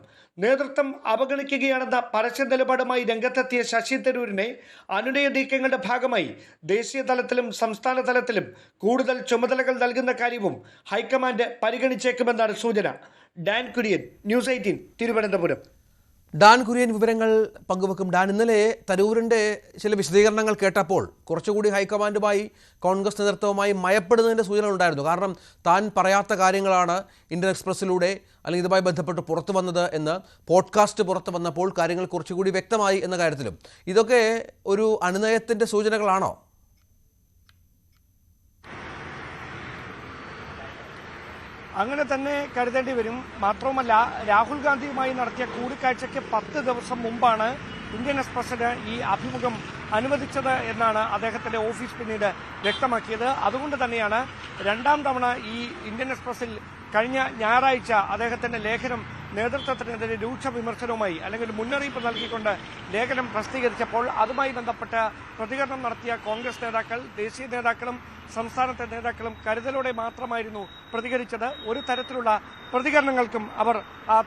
അവഗണിക്കുകയാണെന്ന പരസ്യ നിലപാടുമായി രംഗത്തെത്തിയ ശശി തരൂരിനെ അനുനയ നീക്കങ്ങളുടെ ഭാഗമായി ദേശീയ തലത്തിലും സംസ്ഥാന തലത്തിലും കൂടുതൽ ചുമതലകൾ നൽകുന്ന കാര്യവും ഹൈക്കമാൻഡ് പരിഗണിച്ചേക്കുമെന്നാണ് സൂചന. Dan Kurian, news 18, Thiruvananthapuram. Dan Kurian വിവരങ്ങൾ പങ്കുവെക്കും. ഡാൻ, ഇന്നലെ തരൂരിൻ്റെ ചില വിശദീകരണങ്ങൾ കേട്ടപ്പോൾ കുറച്ചുകൂടി ഹൈക്കമാൻഡുമായി കോൺഗ്രസ് നേതൃത്വവുമായി മയപ്പെടുന്നതിൻ്റെ സൂചന ഉണ്ടായിരുന്നു. കാരണം താൻ പറയാത്ത കാര്യങ്ങളാണ് ഇന്ത്യൻ എക്സ്പ്രസ്സിലൂടെ അല്ലെങ്കിൽ ഇതുമായി ബന്ധപ്പെട്ട് പുറത്തു വന്നത് എന്ന് പോഡ്കാസ്റ്റ് പുറത്തു വന്നപ്പോൾ കാര്യങ്ങൾ കുറച്ചുകൂടി വ്യക്തമായി എന്ന കാര്യത്തിലും ഇതൊക്കെ ഒരു അനുനയത്തിൻ്റെ സൂചനകളാണോ? അങ്ങനെ തന്നെ കരുതേണ്ടി വരും. മാത്രവുമല്ല, രാഹുൽ ഗാന്ധിയുമായി നടത്തിയ കൂടിക്കാഴ്ചയ്ക്ക് 10 ദിവസം മുമ്പാണ് ഇന്ത്യൻ എക്സ്പ്രസിന് ഈ അഭിമുഖം അനുവദിച്ചത് എന്നാണ് അദ്ദേഹത്തിന്റെ ഓഫീസ് പിന്നീട് വ്യക്തമാക്കിയത്. അതുകൊണ്ട് തന്നെയാണ് രണ്ടാം തവണ ഈ ഇന്ത്യൻ എക്സ്പ്രസിൽ കഴിഞ്ഞ ഞായറാഴ്ച അദ്ദേഹത്തിന്റെ ലേഖനം നേതൃത്വത്തിനെതിരെ രൂക്ഷ വിമർശനവുമായി അല്ലെങ്കിൽ മുന്നറിയിപ്പ് നൽകിക്കൊണ്ട് ലേഖനം പ്രസിദ്ധീകരിച്ചപ്പോൾ അതുമായി ബന്ധപ്പെട്ട് പ്രതികരണം നടത്തിയ കോൺഗ്രസ് നേതാക്കൾ, ദേശീയ നേതാക്കളും സംസ്ഥാനത്തെ നേതാക്കളും കരുതലോടെ മാത്രമായിരുന്നു പ്രതികരിച്ചത്. ഒരു തരത്തിലുള്ള പ്രതികരണങ്ങൾക്കും അവർ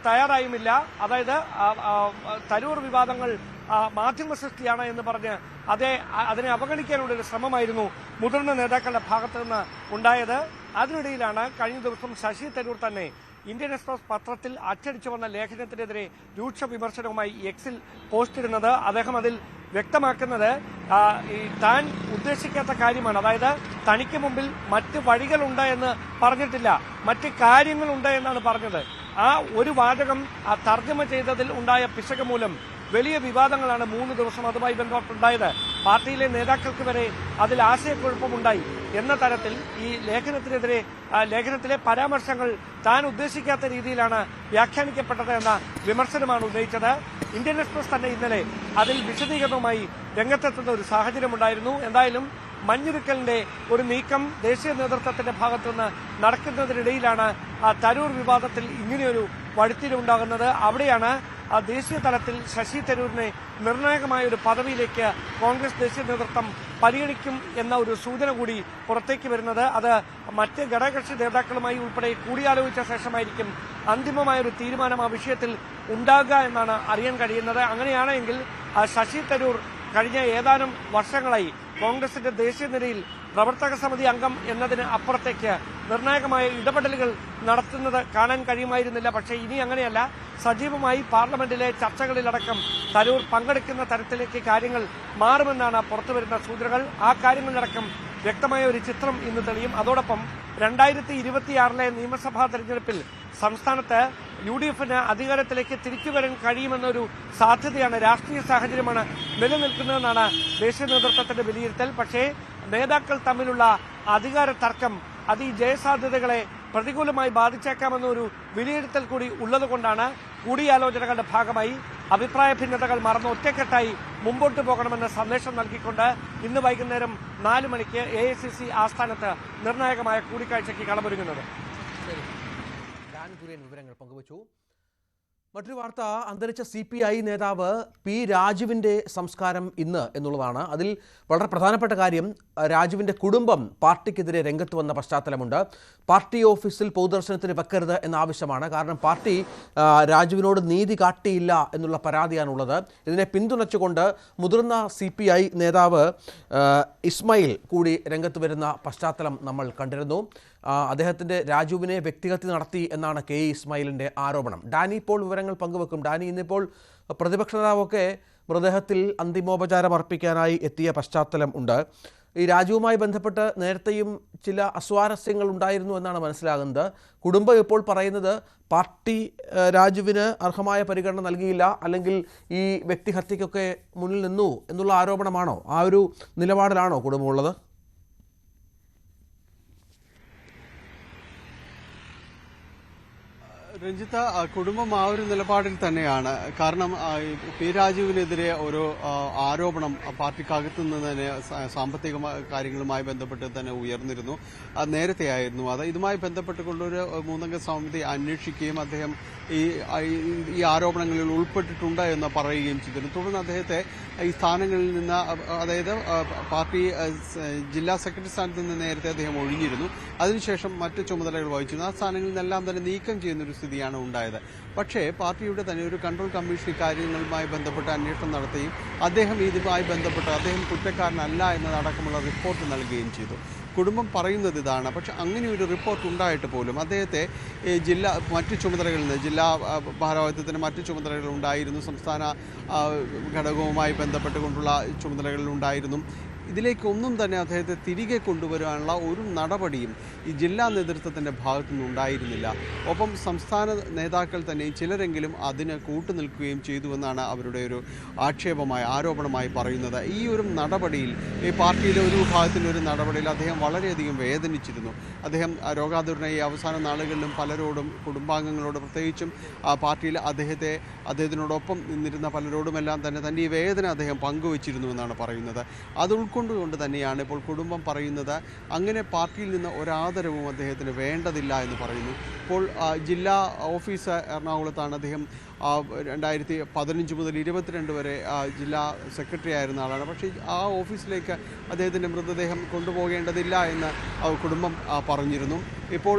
തയ്യാറായുമില്ല. അതായത് തരൂർ വിവാദങ്ങൾ മാധ്യമ സൃഷ്ടിയാണ് എന്ന് പറഞ്ഞ് അതിനെ അവഗണിക്കാനുള്ളൊരു ശ്രമമായിരുന്നു മുതിർന്ന നേതാക്കളുടെ ഭാഗത്തു നിന്ന് ഉണ്ടായത്. അതിനിടയിലാണ് കഴിഞ്ഞ ദിവസം ശശി തരൂർ തന്നെ ഇന്ത്യൻ എക്സ്പ്രസ് പത്രത്തിൽ അച്ചടിച്ചു വന്ന ലേഖനത്തിനെതിരെ രൂക്ഷ വിമർശനവുമായി എക്സിൽ പോസ്റ്റിടുന്നത്. അദ്ദേഹം അതിൽ വ്യക്തമാക്കുന്നത് താൻ ഉദ്ദേശിക്കാത്ത കാര്യമാണ്. അതായത് തനിക്ക് മുമ്പിൽ മറ്റ് വഴികളുണ്ട് എന്ന് പറഞ്ഞിട്ടില്ല, മറ്റ് കാര്യങ്ങളുണ്ട് എന്നാണ് പറഞ്ഞത്. ആ ഒരു വാചകം തർജ്ജമ ചെയ്തതിൽ ഉണ്ടായ പിശക് മൂലം വലിയ വിവാദങ്ങളാണ് 3 ദിവസം അതുമായി ബന്ധപ്പെട്ടുണ്ടായത്. പാർട്ടിയിലെ നേതാക്കൾക്ക് വരെ അതിൽ ആശയക്കുഴപ്പമുണ്ടായി എന്ന തരത്തിൽ ഈ ലേഖനത്തിലെ പരാമർശങ്ങൾ താൻ ഉദ്ദേശിക്കാത്ത രീതിയിലാണ് വ്യാഖ്യാനിക്കപ്പെട്ടത് എന്ന വിമർശനമാണ് ഉന്നയിച്ചത്. ഇന്ത്യൻ എക്സ്പ്രസ് തന്നെ ഇന്നലെ അതിൽ വിശദീകരണവുമായി രംഗത്തെത്തുന്ന ഒരു സാഹചര്യമുണ്ടായിരുന്നു. എന്തായാലും മഞ്ഞുരുക്കലിന്റെ ഒരു നീക്കം ദേശീയ നേതൃത്വത്തിന്റെ ഭാഗത്തുനിന്ന് നടക്കുന്നതിനിടയിലാണ് തരൂർ വിവാദത്തിൽ ഇങ്ങനെയൊരു വഴിത്തിരിവുണ്ടാകുന്നത്. അവിടെയാണ് ദേശീയ തലത്തിൽ ശശി തരൂരിനെ നിർണായകമായ ഒരു പദവിയിലേക്ക് കോൺഗ്രസ് ദേശീയ നേതൃത്വം പരിഗണിക്കും എന്ന ഒരു സൂചന കൂടി പുറത്തേക്ക് വരുന്നത്. അത് മറ്റ് ഘടകകക്ഷി നേതാക്കളുമായി ഉൾപ്പെടെ കൂടിയാലോചിച്ച ശേഷമായിരിക്കും അന്തിമമായൊരു തീരുമാനം ആ വിഷയത്തിൽ ഉണ്ടാകുക എന്നാണ് അറിയാൻ കഴിയുന്നത്. അങ്ങനെയാണെങ്കിൽ ശശി തരൂർ കഴിഞ്ഞ ഏതാനും വർഷങ്ങളായി കോൺഗ്രസിന്റെ ദേശീയ നിരയിൽ പ്രവർത്തക സമിതി അംഗം എന്നതിന് അപ്പുറത്തേക്ക് നിർണായകമായ ഇടപെടലുകൾ നടത്തുന്നത് കാണാൻ കഴിയുമായിരുന്നില്ല. പക്ഷേ ഇനി അങ്ങനെയല്ല. സജീവമായി പാർലമെന്റിലെ ചർച്ചകളിലടക്കം തരൂർ പങ്കെടുക്കുന്ന തരത്തിലേക്ക് കാര്യങ്ങൾ മാറുമെന്നാണ് പുറത്തുവരുന്ന സൂചനകൾ. ആ കാര്യങ്ങളിലടക്കം വ്യക്തമായ ഒരു ചിത്രം ഇന്ന് തെളിയും. അതോടൊപ്പം 2026 നിയമസഭാ തെരഞ്ഞെടുപ്പിൽ സംസ്ഥാനത്ത് UDF-ന് അധികാരത്തിലേക്ക് തിരിച്ചുവരാൻ കഴിയുമെന്നൊരു സാധ്യതയാണ്, രാഷ്ട്രീയ സാഹചര്യമാണ് നിലനിൽക്കുന്നതെന്നാണ് ദേശീയ നേതൃത്വത്തിന്റെ വിലയിരുത്തൽ. പക്ഷേ നേതാക്കൾ തമ്മിലുള്ള അധികാര തർക്കം അത് ഈ ജയസാധ്യതകളെ പ്രതികൂലമായി ബാധിച്ചേക്കാമെന്നൊരു വിലയിരുത്തൽ കൂടി ഉള്ളതുകൊണ്ടാണ് കൂടിയാലോചനകളുടെ ഭാഗമായി അഭിപ്രായ ഭിന്നതകൾ മറന്ന് ഒറ്റക്കെട്ടായി മുമ്പോട്ട് പോകണമെന്ന സന്ദേശം നൽകിക്കൊണ്ട് ഇന്ന് വൈകുന്നേരം 4 മണിക്ക് AICC ആസ്ഥാനത്ത് നിർണായകമായ കൂടിക്കാഴ്ചയ്ക്ക് കളമൊരുങ്ങുന്നത്. വിവരങ്ങൾ പങ്കുവച്ചു. മറ്റൊരു വാർത്ത, അന്തരിച്ച CPI നേതാവ് P. രാജുവിൻ്റെ സംസ്കാരം ഇന്ന് എന്നുള്ളതാണ്. അതിൽ വളരെ പ്രധാനപ്പെട്ട കാര്യം, രാജുവിൻ്റെ കുടുംബം പാർട്ടിക്കെതിരെ രംഗത്ത് വന്ന പശ്ചാത്തലമുണ്ട്. പാർട്ടി ഓഫീസിൽ പൊതുദർശനത്തിന് വെക്കരുത് എന്ന ആവശ്യമാണ്. കാരണം പാർട്ടി രാജുവിനോട് നീതി കാട്ടിയില്ല എന്നുള്ള പരാതിയാണുള്ളത്. ഇതിനെ പിന്തുണച്ചുകൊണ്ട് മുതിർന്ന CPI നേതാവ് ഇസ്മായിൽ കൂടി രംഗത്ത് വരുന്ന പശ്ചാത്തലം നമ്മൾ കണ്ടിരുന്നു. അദ്ദേഹത്തിൻ്റെ രാജുവിനെ വ്യക്തിഹത്യ നടത്തി എന്നാണ് K. ഇസ്മായിലിൻ്റെ ആരോപണം. ഡാനി ഇപ്പോൾ വിവരങ്ങൾ പങ്കുവെക്കും. ഡാനി, ഇന്നിപ്പോൾ പ്രതിപക്ഷ നേതാവൊക്കെ മൃതദേഹത്തിൽ അന്തിമോപചാരം അർപ്പിക്കാനായി എത്തിയ പശ്ചാത്തലം ഉണ്ട്. ഈ രാജുവുമായി ബന്ധപ്പെട്ട് നേരത്തെയും ചില അസ്വാരസ്യങ്ങൾ ഉണ്ടായിരുന്നു എന്നാണ് മനസ്സിലാകുന്നത്. കുടുംബം ഇപ്പോൾ പറയുന്നത് പാർട്ടി രാജുവിന് അർഹമായ പരിഗണന നൽകിയില്ല, അല്ലെങ്കിൽ ഈ വ്യക്തിഹത്യക്കൊക്കെ മുന്നിൽ നിന്നു എന്നുള്ള ആരോപണമാണോ? ആ ഒരു നിലപാടിലാണോ കുടുംബമുള്ളത്? രഞ്ജിത്ത, കുടുംബം ആ ഒരു നിലപാടിൽ തന്നെയാണ്. കാരണം P. രാജുവിനെതിരെ ഒരു ആരോപണം പാർട്ടിക്കകത്തു നിന്ന് തന്നെ സാമ്പത്തിക കാര്യങ്ങളുമായി ബന്ധപ്പെട്ട് തന്നെ ഉയർന്നിരുന്നു. നേരത്തെയായിരുന്നു അത്. ഇതുമായി ബന്ധപ്പെട്ടുകൊണ്ടൊരു 3-അംഗ സമിതി അന്വേഷിക്കുകയും അദ്ദേഹം ഈ ആരോപണങ്ങളിൽ ഉൾപ്പെട്ടിട്ടുണ്ട് എന്ന് പറയുകയും ചെയ്തിരുന്നു. തുടർന്ന് അദ്ദേഹത്തെ ഈ സ്ഥാനങ്ങളിൽ നിന്ന്, അതായത് പാർട്ടി ജില്ലാ സെക്രട്ടറി സ്ഥാനത്ത് നിന്ന് നേരത്തെ അദ്ദേഹം ഒഴിഞ്ഞിരുന്നു. അതിനുശേഷം മറ്റ് ചുമതലകൾ വഹിച്ചിരുന്നു. ആ സ്ഥാനങ്ങളിൽ നിന്നെല്ലാം തന്നെ നീക്കം ചെയ്യുന്നൊരു സ്ഥിതിയാണ് ഉണ്ടായത്. പക്ഷേ പാർട്ടിയുടെ തന്നെ ഒരു കൺട്രോൾ കമ്മീഷൻ കാര്യങ്ങളുമായി ബന്ധപ്പെട്ട് അന്വേഷണം നടത്തുകയും അദ്ദേഹം ഇതുമായി ബന്ധപ്പെട്ട് അദ്ദേഹം കുറ്റക്കാരനല്ല എന്നതടക്കമുള്ള റിപ്പോർട്ട് നൽകുകയും ചെയ്തു. കുടുംബം പറയുന്നത് ഇതാണ്. പക്ഷെ അങ്ങനെ ഒരു റിപ്പോർട്ട് ഉണ്ടായിട്ട് പോലും അദ്ദേഹത്തെ മറ്റ് ചുമതലകളിൽ നിന്ന്, ജില്ലാ ഭാരവാഹിത്വത്തിന് മറ്റ് ചുമതലകൾ ഉണ്ടായിരുന്നു, സംസ്ഥാന ഘടകവുമായി ബന്ധപ്പെട്ടുകൊണ്ടുള്ള ചുമതലകളിൽ ഉണ്ടായിരുന്നു. ഇതിലേക്കൊന്നും തന്നെ അദ്ദേഹത്തെ തിരികെ കൊണ്ടുവരാനുള്ള ഒരു നടപടിയും ഈ ജില്ലാ നേതൃത്വത്തിൻ്റെ ഭാഗത്തുനിന്ന് ഉണ്ടായിരുന്നില്ല. ഒപ്പം സംസ്ഥാന നേതാക്കൾ തന്നെ ചിലരെങ്കിലും അതിന് കൂട്ടുനിൽക്കുകയും ചെയ്തുവെന്നാണ് അവരുടെ ഒരു ആരോപണമായി പറയുന്നത്. ഈ ഒരു നടപടിയിൽ, ഈ പാർട്ടിയിലെ ഒരു വിഭാഗത്തിൻ്റെ ഒരു നടപടിയിൽ അദ്ദേഹം വളരെയധികം വേദനിച്ചിരുന്നു. അദ്ദേഹം രോഗാതുരനായി അവസാന നാളുകളിലും പലരോടും, കുടുംബാംഗങ്ങളോട് പ്രത്യേകിച്ചും പാർട്ടിയിൽ അദ്ദേഹത്തിനോടൊപ്പം നിന്നിരുന്ന പലരോടുമെല്ലാം തന്നെ തൻ്റെ ഈ വേദന അദ്ദേഹം പങ്കുവച്ചിരുന്നു എന്നാണ് പറയുന്നത്. അത് ഉൾക്കൊണ്ടുകൊണ്ട് തന്നെയാണ് ഇപ്പോൾ കുടുംബം പറയുന്നത്. അങ്ങനെ പാർട്ടിയിൽ നിന്ന് ഒരാദരവും അദ്ദേഹത്തിന് വേണ്ടതില്ല എന്ന് പറയുന്നു. ഇപ്പോൾ ജില്ലാ ഓഫീസ് എറണാകുളത്താണ് അദ്ദേഹം 2015 മുതൽ 22 വരെ ജില്ലാ സെക്രട്ടറി ആയിരുന്ന ആളാണ്. പക്ഷേ ആ ഓഫീസിലേക്ക് അദ്ദേഹത്തിൻ്റെ മൃതദേഹം കൊണ്ടുപോകേണ്ടതില്ല എന്ന് കുടുംബം പറഞ്ഞിരുന്നു. ഇപ്പോൾ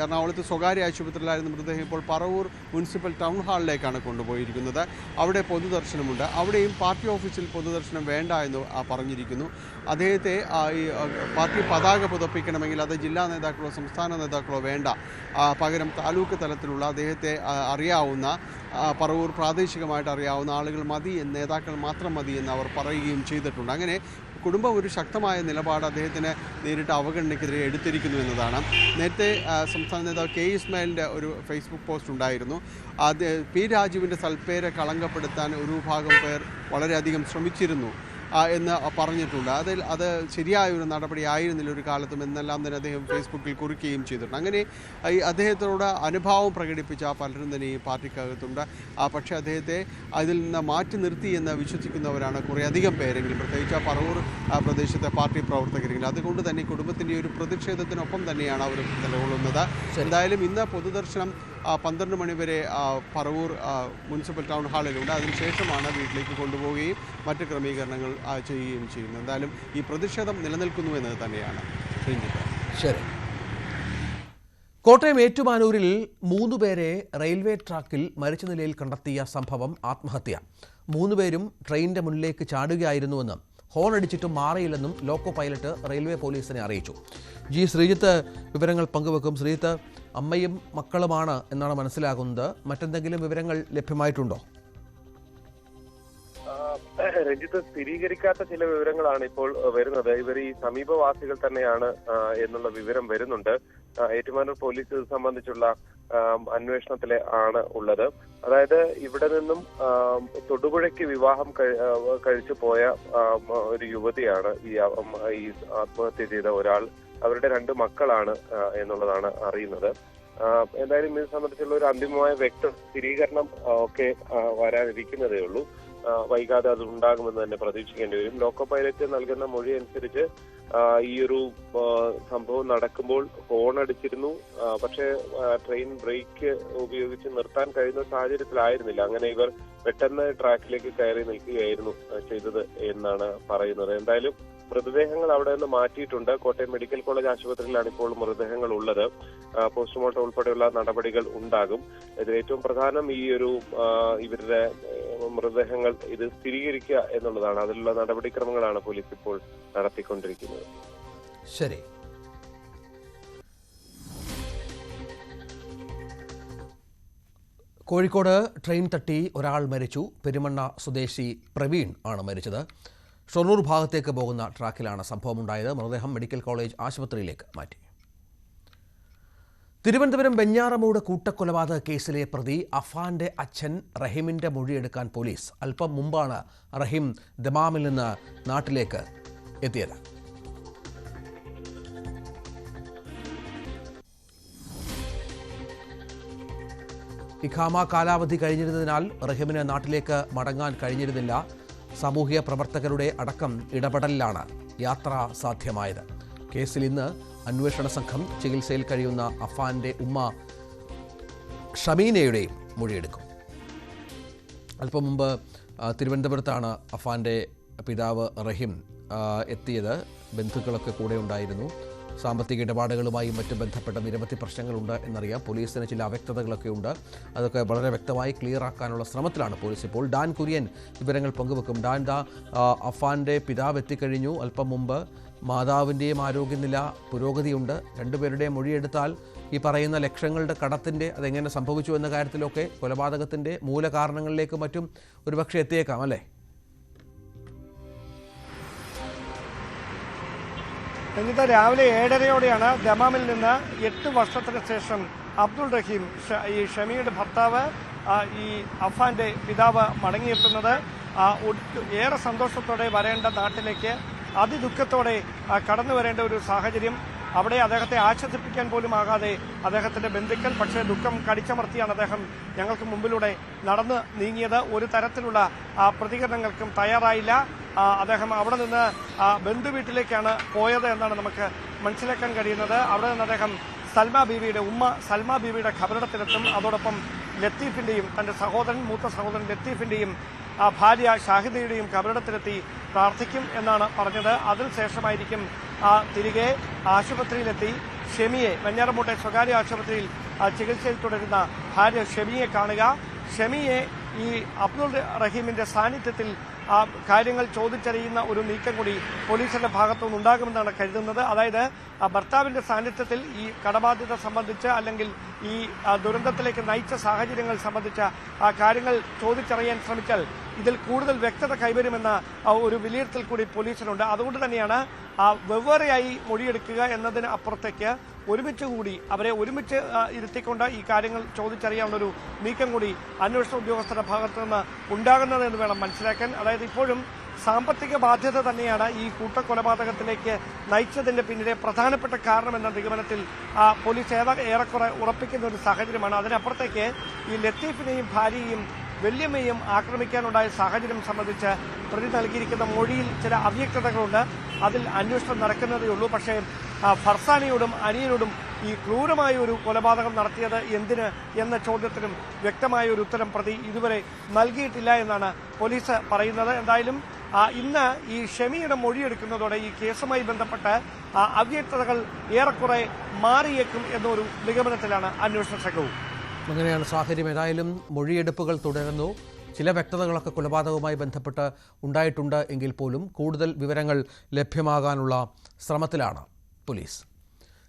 എറണാകുളത്ത് സ്വകാര്യ ആശുപത്രിയിലായിരുന്ന മൃതദേഹം ഇപ്പോൾ പറവൂർ മുനിസിപ്പൽ ടൗൺ ഹാളിലേക്കാണ് കൊണ്ടുപോയിരിക്കുന്നത്. അവിടെ പൊതുദർശനമുണ്ട്. അവിടെയും പാർട്ടി ഓഫീസിൽ പൊതുദർശനം വേണ്ട എന്ന് പറഞ്ഞിരിക്കുന്നു. അദ്ദേഹത്തെ ഈ പാർട്ടി പതാക പുതപ്പിക്കണമെങ്കിൽ അത് ജില്ലാ നേതാക്കളോ സംസ്ഥാന നേതാക്കളോ വേണ്ട, പകരം താലൂക്ക് തലത്തിലുള്ള അദ്ദേഹത്തെ അറിയാവുന്ന പറവൂർ പ്രാദേശികമായിട്ട് അറിയാവുന്ന ആളുകൾ മതി, നേതാക്കൾ മാത്രം മതി എന്ന് അവർ പറയുകയും ചെയ്തിട്ടുണ്ട്. അങ്ങനെ കുടുംബം ഒരു ശക്തമായ നിലപാട് അദ്ദേഹത്തിന് നേരിട്ട് അവഗണനയ്ക്കെതിരെ എടുത്തിരിക്കുന്നു എന്നതാണ്. നേരത്തെ സംസ്ഥാന നേതാവ് കെ ഇസ്മായിലിൻ്റെ ഒരു ഫേസ്ബുക്ക് പോസ്റ്റ് ഉണ്ടായിരുന്നു. അത് പി രാജുവിൻ്റെ സൽപ്പേരെ കളങ്കപ്പെടുത്താൻ ഒരു വിഭാഗം പേർ വളരെയധികം ശ്രമിച്ചിരുന്നു എന്ന് പറഞ്ഞിട്ടുണ്ട്. അത് ശരിയായ ഒരു നടപടി ആയിരുന്നില്ല ഒരു കാലത്തും എന്നെല്ലാം തന്നെ അദ്ദേഹം ഫേസ്ബുക്കിൽ കുറിക്കുകയും ചെയ്തിട്ടുണ്ട്. അങ്ങനെ ഈ അദ്ദേഹത്തോട് അനുഭാവം പ്രകടിപ്പിച്ച പലരും തന്നെ ഈ പാർട്ടിക്കകത്തുണ്ട്. പക്ഷേ അദ്ദേഹത്തെ അതിൽ നിന്ന് മാറ്റി നിർത്തി എന്ന് വിശ്വസിക്കുന്നവരാണ് കുറേയധികം പേരെങ്കിലും, പ്രത്യേകിച്ച് പറവൂർ പ്രദേശത്തെ പാർട്ടി പ്രവർത്തകരെങ്കിലും. അതുകൊണ്ട് തന്നെ കുടുംബത്തിൻ്റെ ഒരു പ്രതിഷേധത്തിനൊപ്പം തന്നെയാണ് അവർ നിലകൊള്ളുന്നത്. എന്തായാലും ഇന്ന് പൊതുദർശനം 12 മണി വരെ പറവൂർ മുനിസിപ്പൽ ടൗൺ ഹാളിലുണ്ട്. അതിനുശേഷമാണ് വീട്ടിലേക്ക് കൊണ്ടുപോവുകയും മറ്റ് ക്രമീകരണങ്ങൾ ചെയ്യുകയും ചെയ്യുന്നത്. എന്തായാലും ഈ പ്രതിഷേധം നിലനിൽക്കുന്നു എന്നത് തന്നെയാണ്. ശരി. കോട്ടയം ഏറ്റുമാനൂരിൽ 3 പേരെ റെയിൽവേ ട്രാക്കിൽ മരിച്ച നിലയിൽ കണ്ടെത്തിയ സംഭവം ആത്മഹത്യ. 3 പേരും ട്രെയിനിന്റെ മുന്നിലേക്ക് ചാടുകയായിരുന്നുവെന്നും ഹോൺ അടിച്ചിട്ടും മാറിയില്ലെന്നും ലോക്കോ പൈലറ്റ് റെയിൽവേ പോലീസിനെ അറിയിച്ചു. ജി ശ്രീജിത്ത് വിവരങ്ങൾ പങ്കുവെക്കും. ശ്രീജിത്ത്, അമ്മയും മക്കളുമാണ് എന്നാണ് മനസ്സിലാകുന്നത്. മറ്റെന്തെങ്കിലും വിവരങ്ങൾ ലഭ്യമായിട്ടുണ്ടോ? രഞ്ജിത്ത്, സ്ഥിരീകരിക്കാത്ത ചില വിവരങ്ങളാണ് ഇപ്പോൾ വരുന്നത്. ഇവർ ഈ സമീപവാസികൾ തന്നെയാണ് എന്നുള്ള വിവരം വരുന്നുണ്ട്. ഏറ്റുമാനൂർ പോലീസ് ഇത് സംബന്ധിച്ചുള്ള അന്വേഷണത്തിലെ ആണ് ഉള്ളത്. അതായത് ഇവിടെ നിന്നും തൊടുപുഴയ്ക്ക് വിവാഹം കഴിച്ചു പോയ ഒരു യുവതിയാണ് ഈ ആത്മഹത്യ ചെയ്ത ഒരാൾ. അവരുടെ 2 മക്കളാണ് എന്നുള്ളതാണ് അറിയുന്നത്. എന്തായാലും ഇത് സംബന്ധിച്ചുള്ള ഒരു അന്തിമമായ സ്ഥിരീകരണം ഒക്കെ വരാനിരിക്കുന്നതേ ഉള്ളൂ. വൈകാതെ അത് ഉണ്ടാകുമെന്ന് തന്നെ പ്രതീക്ഷിക്കേണ്ടി വരും. ലോക്കോ പൈലറ്റ് നൽകുന്ന മൊഴി അനുസരിച്ച് ഈ ഒരു സംഭവം നടക്കുമ്പോൾ ഹോൺ അടിച്ചിരുന്നു. പക്ഷേ ട്രെയിൻ ബ്രേക്ക് ഉപയോഗിച്ച് നിർത്താൻ കഴിയുന്ന സാഹചര്യത്തിലായിരുന്നില്ല. അങ്ങനെ ഇവർ പെട്ടെന്ന് ട്രാക്കിലേക്ക് കയറി നിൽക്കുകയായിരുന്നു ചെയ്തത് എന്നാണ് പറയുന്നത്. എന്തായാലും മൃതദേഹങ്ങൾ അവിടെ നിന്ന് മാറ്റിയിട്ടുണ്ട്. കോട്ടയം മെഡിക്കൽ കോളേജ് ആശുപത്രിയിലാണ് ഇപ്പോൾ മൃതദേഹങ്ങൾ ഉള്ളത്. പോസ്റ്റ്മോർട്ടം ഉൾപ്പെടെയുള്ള നടപടികൾ ഉണ്ടാകും. ഇതിൽ ഏറ്റവും പ്രധാനം ഈ ഒരു ഇവരുടെ മൃതദേഹങ്ങൾ ഇത് സ്ഥിരീകരിക്കുക എന്നുള്ളതാണ്. അതിലുള്ള നടപടിക്രമങ്ങളാണ് പോലീസ് ഇപ്പോൾ നടത്തിക്കൊണ്ടിരിക്കുന്നത്. ശരി. കോഴിക്കോട് ട്രെയിൻ തട്ടി ഒരാൾ മരിച്ചു. പെരുമണ്ണ സ്വദേശി പ്രവീൺ ആണ് മരിച്ചത്. ഷൊർണൂർ ഭാഗത്തേക്ക് പോകുന്ന ട്രാക്കിലാണ് സംഭവമുണ്ടായത്. മൃതദേഹം മെഡിക്കൽ കോളേജ് ആശുപത്രിയിലേക്ക് മാറ്റി. തിരുവനന്തപുരം വെഞ്ഞാറമൂട് കൂട്ടക്കൊലപാതക കേസിലെ പ്രതി അഫാന്റെ അച്ഛൻ റഹീമിന്റെ മൊഴിയെടുക്കാൻ പോലീസ്. അല്പം മുമ്പാണ് റഹീം ദമാമിൽ നിന്ന് നാട്ടിലേക്ക് എത്തിയത്. ഇഖാമ കാലാവധി കഴിഞ്ഞിരുന്നതിനാൽ റഹീമിന് നാട്ടിലേക്ക് മടങ്ങാൻ കഴിഞ്ഞിരുന്നില്ല. സാമൂഹ്യ പ്രവർത്തകരുടെ അടക്കം ഇടപെടലിലാണ് യാത്ര സാധ്യമായത്. കേസിൽ ഇന്ന് അന്വേഷണ സംഘം ചികിത്സയിൽ കഴിയുന്ന അഫാന്റെ ഉമ്മ ഷമീനയുടെയും മൊഴിയെടുക്കും. അല്പം മുമ്പ് തിരുവനന്തപുരത്താണ് അഫാന്റെ പിതാവ് റഹീം എത്തിയത്. ബന്ധുക്കളൊക്കെ കൂടെ ഉണ്ടായിരുന്നു. സാമ്പത്തിക ഇടപാടുകളുമായും മറ്റും ബന്ധപ്പെട്ട നിരവധി പ്രശ്നങ്ങളുണ്ട് എന്നറിയാം. പോലീസിന് ചില അവ്യക്തതകളൊക്കെ ഉണ്ട്. അതൊക്കെ വളരെ വ്യക്തമായി ക്ലിയർ ആക്കാനുള്ള ശ്രമത്തിലാണ് പോലീസ് ഇപ്പോൾ. ഡാൻ കുര്യൻ വിവരങ്ങൾ പങ്കുവെക്കും. ഡാൻ, അഫാന്റെ പിതാവ് എത്തിക്കഴിഞ്ഞു. അല്പം മുമ്പ് മാതാവിൻ്റെയും ആരോഗ്യനില പുരോഗതിയുണ്ട്. 2 പേരുടെയും മൊഴിയെടുത്താൽ ഈ പറയുന്ന ലക്ഷങ്ങളുടെ കടത്തിൻ്റെ അതെങ്ങനെ സംഭവിച്ചു എന്ന കാര്യത്തിലൊക്കെ കൊലപാതകത്തിൻ്റെ മൂലകാരണങ്ങളിലേക്കും മറ്റും ഒരുപക്ഷെ എത്തിയേക്കാം, അല്ലേ? എന്നിട്ട് രാവിലെ 7:30യോടെയാണ് ദമാമിൽ നിന്ന് 8 വർഷത്തിന് ശേഷം അബ്ദുൾ റഹീം, ഈ ഷമിയുടെ ഭർത്താവ്, ഈ അഫാന്റെ പിതാവ് മടങ്ങിയെത്തുന്നത്. ഏറെ സന്തോഷത്തോടെ വരേണ്ട നാട്ടിലേക്ക് അതിദുഃഖത്തോടെ കടന്നു വരേണ്ട ഒരു സാഹചര്യം. അവിടെ അദ്ദേഹത്തെ ആശ്വസിപ്പിക്കാൻ പോലും ആകാതെ അദ്ദേഹത്തിന്റെ ബന്ധുക്കൾ, പക്ഷേ ദുഃഖം കടിച്ചമർത്തിയാണ് അദ്ദേഹം ഞങ്ങൾക്ക് മുമ്പിലൂടെ നടന്ന് നീങ്ങിയത്. ഒരു തരത്തിലുള്ള പ്രതികരണങ്ങൾക്കും തയ്യാറായില്ല. അദ്ദേഹം അവിടെ നിന്ന് ബന്ധുവീട്ടിലേക്കാണ് പോയത് എന്നാണ് നമുക്ക് മനസ്സിലാക്കാൻ കഴിയുന്നത്. അവിടെ നിന്ന് അദ്ദേഹം സൽമ ബീവിയുടെ ഖബറിടത്തിലെത്തും. അതോടൊപ്പം ലത്തീഫിൻ്റെയും തൻ്റെ മൂത്ത സഹോദരൻ ലത്തീഫിൻ്റെയും ഭാര്യ ഷാഹിദയുടെയും കബറിടത്തിലെത്തി പ്രാർത്ഥിക്കും എന്നാണ് പറഞ്ഞത്. അതിനുശേഷമായിരിക്കും തിരികെ ആശുപത്രിയിലെത്തി ഷെമിയെ വെഞ്ഞാറമൂട്ടെ സ്വകാര്യ ആശുപത്രിയിൽ ചികിത്സയിൽ തുടരുന്ന ഭാര്യ ഷെമിയെ കാണുക. ഷെമിയെ ഈ അബ്ദുൾ റഹീമിന്റെ സാന്നിധ്യത്തിൽ കാര്യങ്ങൾ ചോദിച്ചറിയുന്ന ഒരു നീക്കം കൂടി പോലീസിന്റെ ഭാഗത്തുനിന്ന് ഉണ്ടാകുമെന്നാണ് കരുതുന്നത്. അതായത് ഭർത്താവിന്റെ സാന്നിധ്യത്തിൽ ഈ കടബാധ്യത സംബന്ധിച്ച് അല്ലെങ്കിൽ ഈ ദുരന്തത്തിലേക്ക് നയിച്ച സാഹചര്യങ്ങൾ സംബന്ധിച്ച കാര്യങ്ങൾ ചോദിച്ചറിയാൻ ശ്രമിച്ചാൽ ഇതിൽ കൂടുതൽ വ്യക്തത കൈവരുമെന്ന ഒരു വിലയിരുത്തൽ കൂടി പോലീസിനുണ്ട്. അതുകൊണ്ട് തന്നെയാണ് വെവ്വേറെയായി മൊഴിയെടുക്കുക എന്നതിന് അപ്പുറത്തേക്ക് അവരെ ഒരുമിച്ച് ഇരുത്തിക്കൊണ്ട് ഈ കാര്യങ്ങൾ ചോദിച്ചറിയാവുന്ന ഒരു നീക്കം കൂടി അന്വേഷണ ഉദ്യോഗസ്ഥരുടെ ഭാഗത്തു നിന്ന് ഉണ്ടാകുന്നതെന്ന് വേണം മനസ്സിലാക്കാൻ. അതായത് ഇപ്പോഴും സാമ്പത്തിക ബാധ്യത തന്നെയാണ് ഈ കൂട്ടക്കൊലപാതകത്തിലേക്ക് നയിച്ചതിന്റെ പിന്നിലെ പ്രധാനപ്പെട്ട കാരണമെന്ന നിഗമനത്തിൽ പോലീസ് ഏറെക്കുറെ ഉറപ്പിക്കുന്ന ഒരു സാഹചര്യമാണ്. അതിനപ്പുറത്തേക്ക് ഈ ലത്തീഫിനെയും ഭാര്യയെയും വല്യമ്മയും ആക്രമിക്കാനുണ്ടായ സാഹചര്യം സംബന്ധിച്ച് പ്രതി നൽകിയിരിക്കുന്ന മൊഴിയിൽ ചില അവ്യക്തതകളുണ്ട്. അതിൽ അന്വേഷണം നടക്കുന്നതേ ഉള്ളൂ. പക്ഷേ ഫർസാനയോടും അനിയനോടും ഈ ക്രൂരമായ ഒരു കൊലപാതകം നടത്തിയത് എന്തിന് എന്ന ചോദ്യത്തിനും വ്യക്തമായ ഒരു ഉത്തരം പ്രതി ഇതുവരെ നൽകിയിട്ടില്ല എന്നാണ് പോലീസ് പറയുന്നത്. എന്തായാലും ഇന്ന് ഈ ഷെമിയുടെ മൊഴിയെടുക്കുന്നതോടെ ഈ കേസുമായി ബന്ധപ്പെട്ട് അവ്യക്തതകൾ ഏറെക്കുറെ മാറിയേക്കും എന്നൊരു നിഗമനത്തിലാണ് അന്വേഷണ സംഘവും. അങ്ങനെയാണ് സാഹചര്യം. ഏതായാലും മൊഴിയെടുപ്പുകൾ തുടരുന്നു. ചില വ്യക്തതകളൊക്കെ കൊലപാതകവുമായി ബന്ധപ്പെട്ട് ഉണ്ടായിട്ടുണ്ട് എങ്കിൽ പോലും കൂടുതൽ വിവരങ്ങൾ ലഭ്യമാകാനുള്ള ശ്രമത്തിലാണ് പോലീസ്.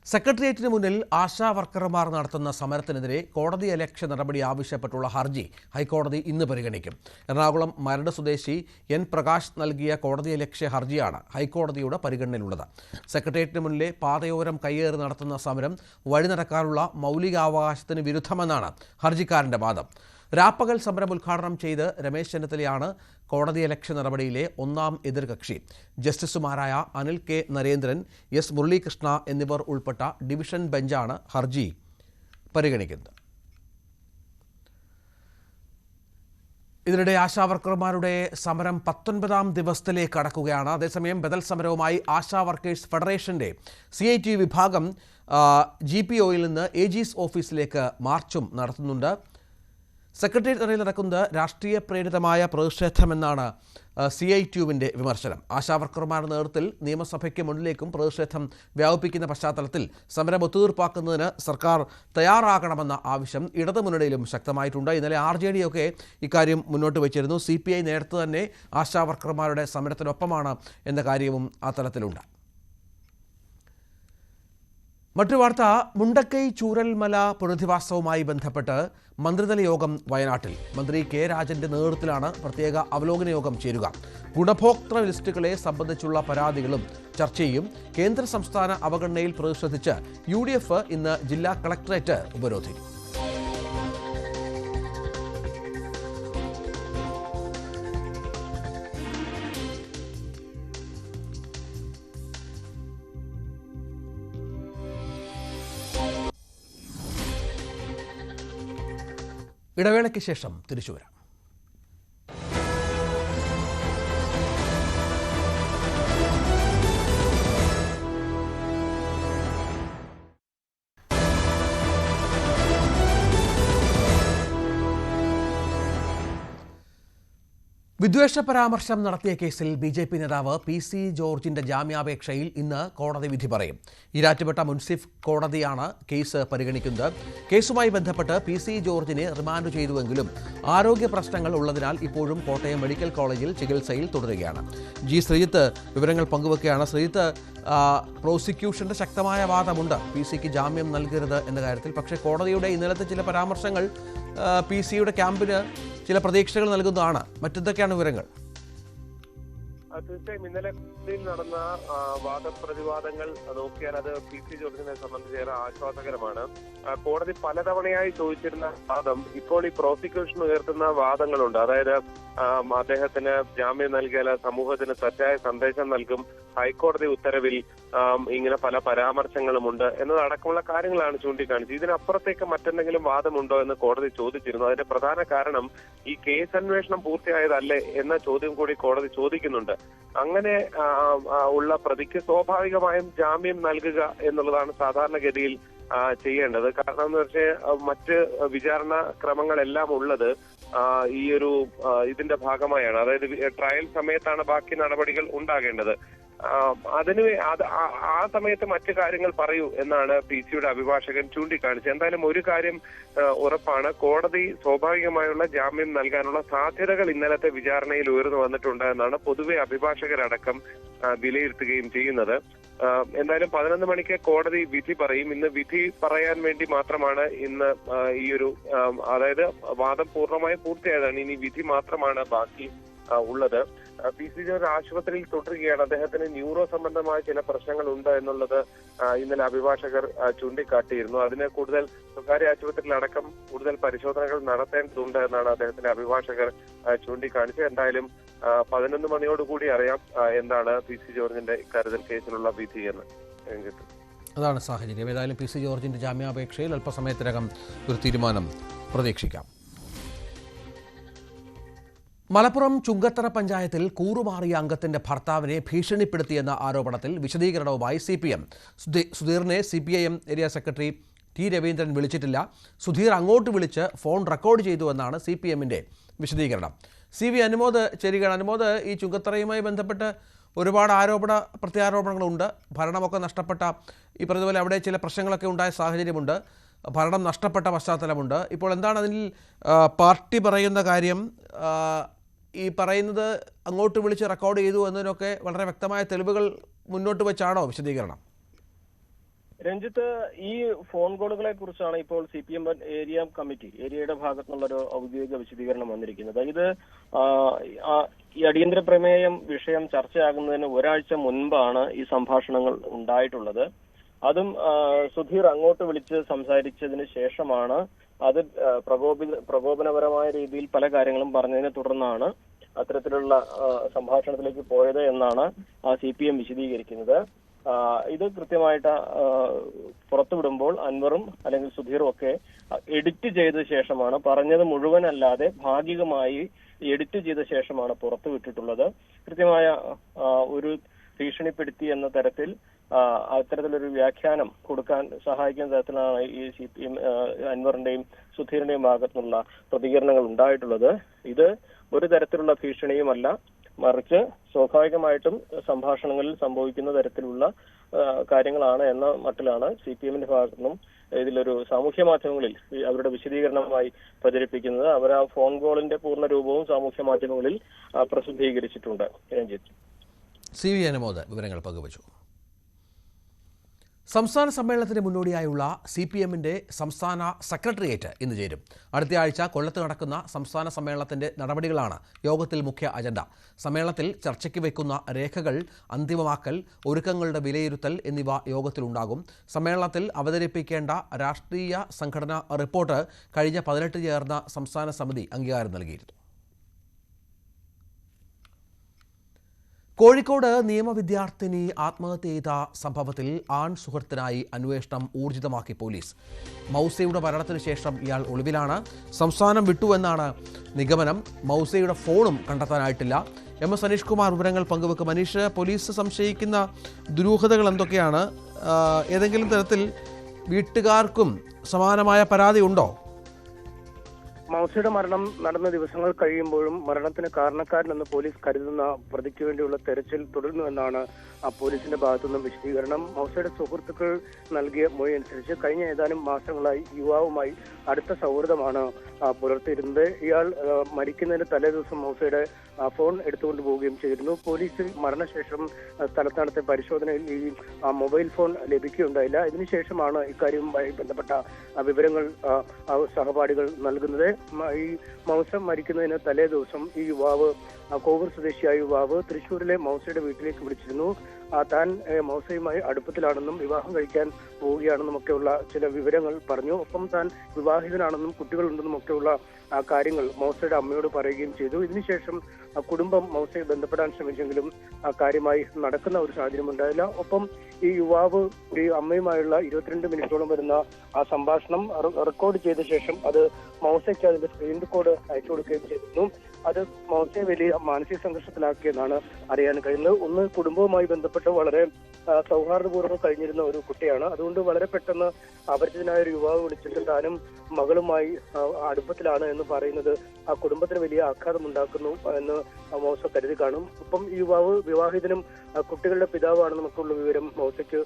സെക്രട്ടേറിയറ്റിന് മുന്നിൽ ആശാ വർക്കർമാർ നടത്തുന്ന സമരത്തിനെതിരെ കോടതി അലക്ഷ്യ നടപടി ആവശ്യപ്പെട്ടുള്ള ഹർജി ഹൈക്കോടതി ഇന്ന് പരിഗണിക്കും. എറണാകുളം മരട് സ്വദേശി എൻ പ്രകാശ് നൽകിയ കോടതി അലക്ഷ്യ ഹർജിയാണ് ഹൈക്കോടതിയുടെ പരിഗണനയിലുള്ളത്. സെക്രട്ടേറിയറ്റിന് മുന്നിലെ പാതയോരം കയ്യേറി നടത്തുന്ന സമരം വഴി നടക്കാനുള്ള മൗലികാവകാശത്തിന് വിരുദ്ധമെന്നാണ് ഹർജിക്കാരന്റെ വാദം. രാപ്പകൽ സമരം ഉദ്ഘാടനം ചെയ്ത് രമേശ് ചെന്നിത്തലയാണ് കോടതിയലക്ഷ്യ നടപടിയിലെ ഒന്നാം എതിർകക്ഷി. ജസ്റ്റിസുമാരായ അനിൽ കെ നരേന്ദ്രൻ, എസ് മുരളീകൃഷ്ണ എന്നിവർ ഉൾപ്പെട്ട ഡിവിഷൻ ബെഞ്ചാണ് ഹർജി പരിഗണിക്കുന്നത്. ഇതിനിടെ ആശാവർക്കർമാരുടെ സമരം 19ാം ദിവസത്തിലേക്ക് കടക്കുകയാണ്. അതേസമയം ബദൽ സമരവുമായി ആശാ വർക്കേഴ്സ് ഫെഡറേഷന്റെ CITU വിഭാഗം GPOയിൽ നിന്ന് AG's ഓഫീസിലേക്ക് മാർച്ചും നടത്തുന്നുണ്ട്. സെക്രട്ടേറിയറ്റ് നിലയിൽ നടക്കുന്നത് രാഷ്ട്രീയ പ്രേരിതമായ പ്രതിഷേധമെന്നാണ് CITUവിൻ്റെ വിമർശനം. ആശാവർക്കർമാരുടെ നേതൃത്വത്തിൽ നിയമസഭയ്ക്ക് മുന്നിലേക്കും പ്രതിഷേധം വ്യാപിപ്പിക്കുന്ന പശ്ചാത്തലത്തിൽ സമരം ഒത്തുതീർപ്പാക്കുന്നതിന് സർക്കാർ തയ്യാറാകണമെന്ന ആവശ്യം ഇടതുമുന്നണിയിലും ശക്തമായിട്ടുണ്ട്. ഇന്നലെ RJD ഒക്കെ ഇക്കാര്യം മുന്നോട്ട് വച്ചിരുന്നു. CPI നേരത്തെ തന്നെ ആശാവർക്കർമാരുടെ സമരത്തിനൊപ്പമാണ് എന്ന കാര്യവും ആ തലത്തിലുണ്ട്. മറ്റു വാർത്ത, മുണ്ടക്കൈ ചൂരൽമല പുനരധിവാസവുമായി ബന്ധപ്പെട്ട് മന്ത്രിതല യോഗം വയനാട്ടിൽ. മന്ത്രി കെ രാജന്റെ നേതൃത്വത്തിലാണ് പ്രത്യേക അവലോകന യോഗം ചേരുക. ഗുണഭോക്തൃ ലിസ്റ്റുകളെ സംബന്ധിച്ചുള്ള പരാതികളും ചർച്ച ചെയ്യും. കേന്ദ്ര സംസ്ഥാന അവഗണനയിൽ പ്രതിഷേധിച്ച് UDF ഇന്ന് ജില്ലാ കളക്ടറേറ്റ് ഉപരോധിക്കും. ഇടവേളയ്ക്ക് ശേഷം തിരിച്ചു വരാം. വിദ്വേഷ പരാമർശം നടത്തിയ കേസിൽ BJP നേതാവ് PC ജോർജിന്റെ ജാമ്യാപേക്ഷയിൽ ഇന്ന് കോടതി വിധി പറയും. ഈരാറ്റുപേട്ട മുൻസിഫ് കോടതിയാണ് കേസ് പരിഗണിക്കുന്നത്. കേസുമായി ബന്ധപ്പെട്ട് PC ജോർജിനെ റിമാൻഡ് ചെയ്തുവെങ്കിലും ആരോഗ്യ പ്രശ്നങ്ങൾ ഉള്ളതിനാൽ ഇപ്പോഴും കോട്ടയം മെഡിക്കൽ കോളേജിൽ ചികിത്സയിൽ തുടരുകയാണ്. G ശ്രീജിത്ത് വിവരങ്ങൾ പങ്കുവെക്കുകയാണ്. ശ്രീജിത്ത്, പ്രോസിക്യൂഷന്റെ ശക്തമായ വാദമുണ്ട് PCക്ക് ജാമ്യം നൽകരുത് എന്ന കാര്യത്തിൽ. പക്ഷേ കോടതിയുടെ ഇന്നലത്തെ ചില പരാമർശങ്ങൾ PCയുടെ ക്യാമ്പിന് ചില പ്രതീക്ഷകൾ നൽകുന്നതാണ്. മറ്റെന്തൊക്കെയാണ് വിവരങ്ങൾ? തീർച്ചയായും ഇന്നലെ നടന്ന വാദപ്രതിവാദങ്ങൾ നോക്കിയാൽ അത് PC ജോർജിനെ സംബന്ധിച്ചേറെ ആശ്വാസകരമാണ്. കോടതി പലതവണയായി ചോദിച്ചിരുന്ന വാദം ഇപ്പോൾ ഈ പ്രോസിക്യൂഷൻ ഉയർത്തുന്ന വാദങ്ങളുണ്ട്. അതായത് അദ്ദേഹത്തിന് ജാമ്യം നൽകിയാൽ സമൂഹത്തിന് തെറ്റായ സന്ദേശം നൽകും, ഹൈക്കോടതി ഉത്തരവിൽ ഇങ്ങനെ പല പരാമർശങ്ങളുമുണ്ട് എന്നതടക്കമുള്ള കാര്യങ്ങളാണ് ചൂണ്ടിക്കാണിച്ചത്. ഇതിനപ്പുറത്തേക്ക് മറ്റെന്തെങ്കിലും വാദമുണ്ടോ എന്ന് കോടതി ചോദിച്ചിരുന്നു. അതിന്റെ പ്രധാന കാരണം ഈ കേസ് അന്വേഷണം പൂർത്തിയായതല്ലേ എന്ന ചോദ്യം കൂടി കോടതി ചോദിക്കുന്നുണ്ട്. അങ്ങനെ ഉള്ള പ്രതിക്ക് സ്വാഭാവികമായും ജാമ്യം നൽകുക എന്നുള്ളതാണ് സാധാരണഗതിയിൽ ചെയ്യേണ്ടത്. കാരണം എന്ന് വെച്ചാൽ മറ്റ് വിചാരണ ക്രമങ്ങളെല്ലാം ഉള്ളത് ഈ ഒരു ഇതിന്റെ ഭാഗമായാണ്. അതായത് ട്രയൽ സമയത്താണ് ബാക്കി നടപടികൾ ഉണ്ടാകേണ്ടത്. ആ സമയത്ത് മറ്റു കാര്യങ്ങൾ പറയൂ എന്നാണ് PC-യുടെ അഭിഭാഷകൻ ചൂണ്ടിക്കാണിച്ചത്. എന്തായാലും ഒരു കാര്യം ഉറപ്പാണ്, കോടതി സ്വാഭാവികമായുള്ള ജാമ്യം നൽകാനുള്ള സാധ്യതകൾ ഇന്നലത്തെ വിചാരണയിൽ ഉയർന്നു വന്നിട്ടുണ്ട് എന്നാണ് പൊതുവെ അഭിഭാഷകരടക്കം വിലയിരുത്തുകയും ചെയ്യുന്നത്. എന്തായാലും 11 മണിക്ക് കോടതി വിധി പറയും. ഇന്ന് വിധി പറയാൻ വേണ്ടി മാത്രമാണ് ഇന്ന് ഈ ഒരു അതായത് വാദം പൂർണ്ണമായും പൂർത്തിയായതാണ്. ഇനി വിധി മാത്രമാണ് ബാക്കി ഉള്ളത്. PC ജോർജ് ആശുപത്രിയിൽ തുടരുകയാണ്. അദ്ദേഹത്തിന് ന്യൂറോ സംബന്ധമായ ചില പ്രശ്നങ്ങൾ ഉണ്ട് എന്നുള്ളത് ഇന്നലെ അഭിഭാഷകർ ചൂണ്ടിക്കാട്ടിയിരുന്നു. അതിന് കൂടുതൽ സ്വകാര്യ ആശുപത്രിയിൽ അടക്കം കൂടുതൽ പരിശോധനകൾ നടത്തേണ്ടതുണ്ട് എന്നാണ് അദ്ദേഹത്തിന്റെ അഭിഭാഷകർ ചൂണ്ടിക്കാണിച്ചത്. എന്തായാലും 11 മണിയോടുകൂടി അറിയാം എന്താണ് PC ജോർജിന്റെ ഇക്കാര്യത്തിൽ കേസിലുള്ള വിധി എന്ന്. അതാണ് സാഹചര്യം. ഏതായാലും PC ജോർജിന്റെ ജാമ്യാപേക്ഷയിൽ അല്പസമയത്തിനകം ഒരു തീരുമാനം പ്രതീക്ഷിക്കാം. മലപ്പുറം ചുങ്കത്തറ പഞ്ചായത്തിൽ കൂറുമാറിയ അംഗത്തിന്റെ ഭർത്താവിനെ ഭീഷണിപ്പെടുത്തിയെന്ന ആരോപണത്തിൽ വിശദീകരണവുമായി CPM. സുധീറിനെ CPIM area secretary T. Raveendran വിളിച്ചിട്ടില്ല. സുധീർ അങ്ങോട്ട് വിളിച്ച് ഫോൺ റെക്കോർഡ് ചെയ്തുവെന്നാണ് CPMന്റെ വിശദീകരണം. CV അനുമോദ് ചേരുകയാണ്. അനുമോദ്, ഈ ചുങ്കത്തറയുമായി ബന്ധപ്പെട്ട് ഒരുപാട് പ്രത്യാരോപണങ്ങളുണ്ട്. ഭരണമൊക്കെ നഷ്ടപ്പെട്ട, ഈ പറഞ്ഞതുപോലെ അവിടെ ചില പ്രശ്നങ്ങളൊക്കെ ഉണ്ടായ സാഹചര്യമുണ്ട്, ഭരണം നഷ്ടപ്പെട്ട പശ്ചാത്തലമുണ്ട്. ഇപ്പോൾ എന്താണ് അതിൽ പാർട്ടി പറയുന്ന കാര്യം? ഈ പറയുന്നത് അങ്ങോട്ട് വിളിച്ച് റെക്കോർഡ് ചെയ്തു എന്നതിനൊക്കെ വളരെ വ്യക്തമായ തെളിവുകൾ മുന്നോട്ട് വെച്ചാണോ വിശദീകരണം? രഞ്ജിത്ത്, ഈ ഫോൺ കോളുകളെ കുറിച്ചാണ് ഇപ്പോൾ CPM ഏരിയ കമ്മിറ്റി, ഏരിയയുടെ ഭാഗത്തു നിന്നുള്ളൊരു ഔദ്യോഗിക വിശദീകരണം വന്നിരിക്കുന്നത്. ഇത് ഈ അടിയന്തര പ്രമേയം വിഷയം ചർച്ചയാകുന്നതിന് ഒരാഴ്ച മുൻപാണ് ഈ സംഭാഷണങ്ങൾ ഉണ്ടായിട്ടുള്ളത്. അതും സുധീർ അങ്ങോട്ട് വിളിച്ച് സംസാരിച്ചതിന് ശേഷമാണ് അത് പ്രകോപനപരമായ രീതിയിൽ പല കാര്യങ്ങളും പറഞ്ഞതിനെ തുടർന്നാണ് അത്തരത്തിലുള്ള സംഭാഷണത്തിലേക്ക് പോയത് എന്നാണ് CPM വിശദീകരിക്കുന്നത്. ഇത് കൃത്യമായിട്ട് പുറത്തുവിടുമ്പോൾ അൻവറും അല്ലെങ്കിൽ സുധീറും ഒക്കെ എഡിറ്റ് ചെയ്ത ശേഷമാണ്, പറഞ്ഞത് മുഴുവനല്ലാതെ ഭാഗികമായി എഡിറ്റ് ചെയ്ത ശേഷമാണ് പുറത്തുവിട്ടിട്ടുള്ളത്. കൃത്യമായ ഒരു ഭീഷണിപ്പെടുത്തി എന്ന തരത്തിൽ അത്തരത്തിലൊരു വ്യാഖ്യാനം കൊടുക്കാൻ സഹായിക്കുന്ന തരത്തിലാണ് ഈ CPM അൻവറിന്റെയും സുധീറിന്റെയും ഭാഗത്തുനിന്നുള്ള പ്രതികരണങ്ങൾ ഉണ്ടായിട്ടുള്ളത്. ഇത് ഒരു തരത്തിലുള്ള ഭീഷണിയുമല്ല, മറിച്ച് സ്വാഭാവികമായിട്ടും സംഭാഷണങ്ങളിൽ സംഭവിക്കുന്ന തരത്തിലുള്ള കാര്യങ്ങളാണ് എന്ന മട്ടിലാണ് CPMന്റെ ഭാഗത്തുനിന്നും ഇതിലൊരു സാമൂഹ്യ മാധ്യമങ്ങളിൽ അവരുടെ വിശദീകരണമായി പ്രചരിപ്പിക്കുന്നത്. അവർ ആ ഫോൺ കോളിന്റെ പൂർണ്ണ രൂപവും സാമൂഹ്യ മാധ്യമങ്ങളിൽ പ്രസിദ്ധീകരിച്ചിട്ടുണ്ട്. രഞ്ജിത്ത്, CV അനുമോദ് വിവരങ്ങൾ പങ്കുവച്ചു. സംസ്ഥാന സമ്മേളനത്തിന് മുന്നോടിയായുള്ള CPMന്റെ സംസ്ഥാന സെക്രട്ടേറിയറ്റ് ഇന്ന് ചേരും. അടുത്ത ആഴ്ച കൊല്ലത്ത് നടക്കുന്ന സംസ്ഥാന സമ്മേളനത്തിന്റെ നടപടികളാണ് യോഗത്തിൽ മുഖ്യ അജണ്ട. സമ്മേളനത്തിൽ ചർച്ചയ്ക്ക് വയ്ക്കുന്ന രേഖകൾ അന്തിമമാക്കൽ, ഒരുക്കങ്ങളുടെ വിലയിരുത്തൽ എന്നിവ യോഗത്തിലുണ്ടാകും. സമ്മേളനത്തിൽ അവതരിപ്പിക്കേണ്ട രാഷ്ട്രീയ സംഘടനാ റിപ്പോർട്ട് കഴിഞ്ഞ 18 ചേർന്ന സംസ്ഥാന സമിതി അംഗീകാരം നൽകിയിരുന്നു. കോഴിക്കോട് നിയമവിദ്യാർത്ഥിനി ആത്മഹത്യ ചെയ്ത സംഭവത്തിൽ ആൺ സുഹൃത്തിനായി അന്വേഷണം ഊർജിതമാക്കി പോലീസ്. മൗസയുടെ മരണത്തിന് ശേഷം ഇയാൾ ഒളിവിലാണ്. സംസ്ഥാനം വിട്ടുവെന്നാണ് നിഗമനം. മൗസയുടെ ഫോണും കണ്ടെത്താനായിട്ടില്ല. MS അനീഷ് കുമാർ വിവരങ്ങൾ പങ്കുവെക്കും. അനീഷ്, പോലീസ് സംശയിക്കുന്ന ദുരൂഹതകൾ എന്തൊക്കെയാണ്? ഏതെങ്കിലും തരത്തിൽ വീട്ടുകാർക്കും സമാനമായ പരാതി ഉണ്ടോ? മൗസയുടെ മരണം നടന്ന ദിവസങ്ങൾ കഴിയുമ്പോഴും മരണത്തിന് കാരണക്കാരനെന്ന് പോലീസ് കരുതുന്ന പ്രതിക്ക് വേണ്ടിയുള്ള തെരച്ചിൽ തുടരുന്നുവെന്നാണ് പോലീസിന്റെ ഭാഗത്തുനിന്നും വിശദീകരണം. മൗസയുടെ സുഹൃത്തുക്കൾ നൽകിയ മൊഴി അനുസരിച്ച് കഴിഞ്ഞ ഏതാനും മാസങ്ങളായി യുവാവുമായി അടുത്ത സൗഹൃദമാണ് പുലർത്തിയിരുന്നത്. ഇയാൾ മരിക്കുന്നതിന് തലേ ദിവസം മൗസയുടെ ഫോൺ എടുത്തുകൊണ്ട് പോവുകയും ചെയ്തിരുന്നു. പോലീസിൽ മരണശേഷം സ്ഥലത്ത് നടത്തിയ പരിശോധനയിൽ ഈ മൊബൈൽ ഫോൺ ലഭിക്കുകയുണ്ടായില്ല. ഇതിനുശേഷമാണ് ഇക്കാര്യവുമായി ബന്ധപ്പെട്ട വിവരങ്ങൾ സഹപാഠികൾ നൽകുന്നത്. ഈ മൗസ മരിക്കുന്നതിന് തലേ ദിവസം ഈ യുവാവ്, കോവൂർ സ്വദേശിയായ യുവാവ് തൃശ്ശൂരിലെ മൗസയുടെ വീട്ടിലേക്ക് വിളിച്ചിരുന്നു. താൻ മൗസയുമായി അടുപ്പത്തിലാണെന്നും വിവാഹം കഴിക്കാൻ പോവുകയാണെന്നും ഒക്കെയുള്ള ചില വിവരങ്ങൾ പറഞ്ഞു. ഒപ്പം താൻ വിവാഹിതനാണെന്നും കുട്ടികളുണ്ടെന്നും ഒക്കെയുള്ള കാര്യങ്ങൾ മൗസയുടെ അമ്മയോട് പറയുകയും ചെയ്തു. ഇതിനുശേഷം കുടുംബം മൗസയെ ബന്ധപ്പെടാൻ ശ്രമിച്ചെങ്കിലും കാര്യമായി നടക്കുന്ന ഒരു സാഹചര്യം ഉണ്ടായില്ല. ഒപ്പം ഈ യുവാവ് ഈ അമ്മയുമായുള്ള 22 മിനിറ്റോളം വരുന്ന ആ സംഭാഷണം റെക്കോർഡ് ചെയ്ത ശേഷം അത് മൗസയ്ക്ക് അതിന്റെ സ്ക്രീൻ റെക്കോർഡ് അയച്ചു കൊടുക്കുകയും ചെയ്തിരുന്നു. അത് മോശയെ വലിയ മാനസിക സംഘർഷത്തിലാക്കിയെന്നാണ് അറിയാൻ കഴിയുന്നത്. ഒന്ന്, കുടുംബവുമായി ബന്ധപ്പെട്ട് വളരെ സൗഹാർദ്ദപൂർവ്വം കഴിഞ്ഞിരുന്ന ഒരു കുട്ടിയാണ്. അതുകൊണ്ട് വളരെ പെട്ടെന്ന് അപരിചിതനായ ഒരു യുവാവ് വിളിച്ചിട്ട് താനും മകളുമായി അടുപ്പത്തിലാണ് എന്ന് പറയുന്നത് ആ കുടുംബത്തിന് വലിയ ആഘാതം ഉണ്ടാക്കുന്നു എന്ന് മോശ കരുതി കാണും. ഒപ്പം ഈ യുവാവ് വിവാഹിതനും കുട്ടികളുടെ പിതാവാണെന്നൊക്കെയുള്ള വിവരം മോശയ്ക്ക്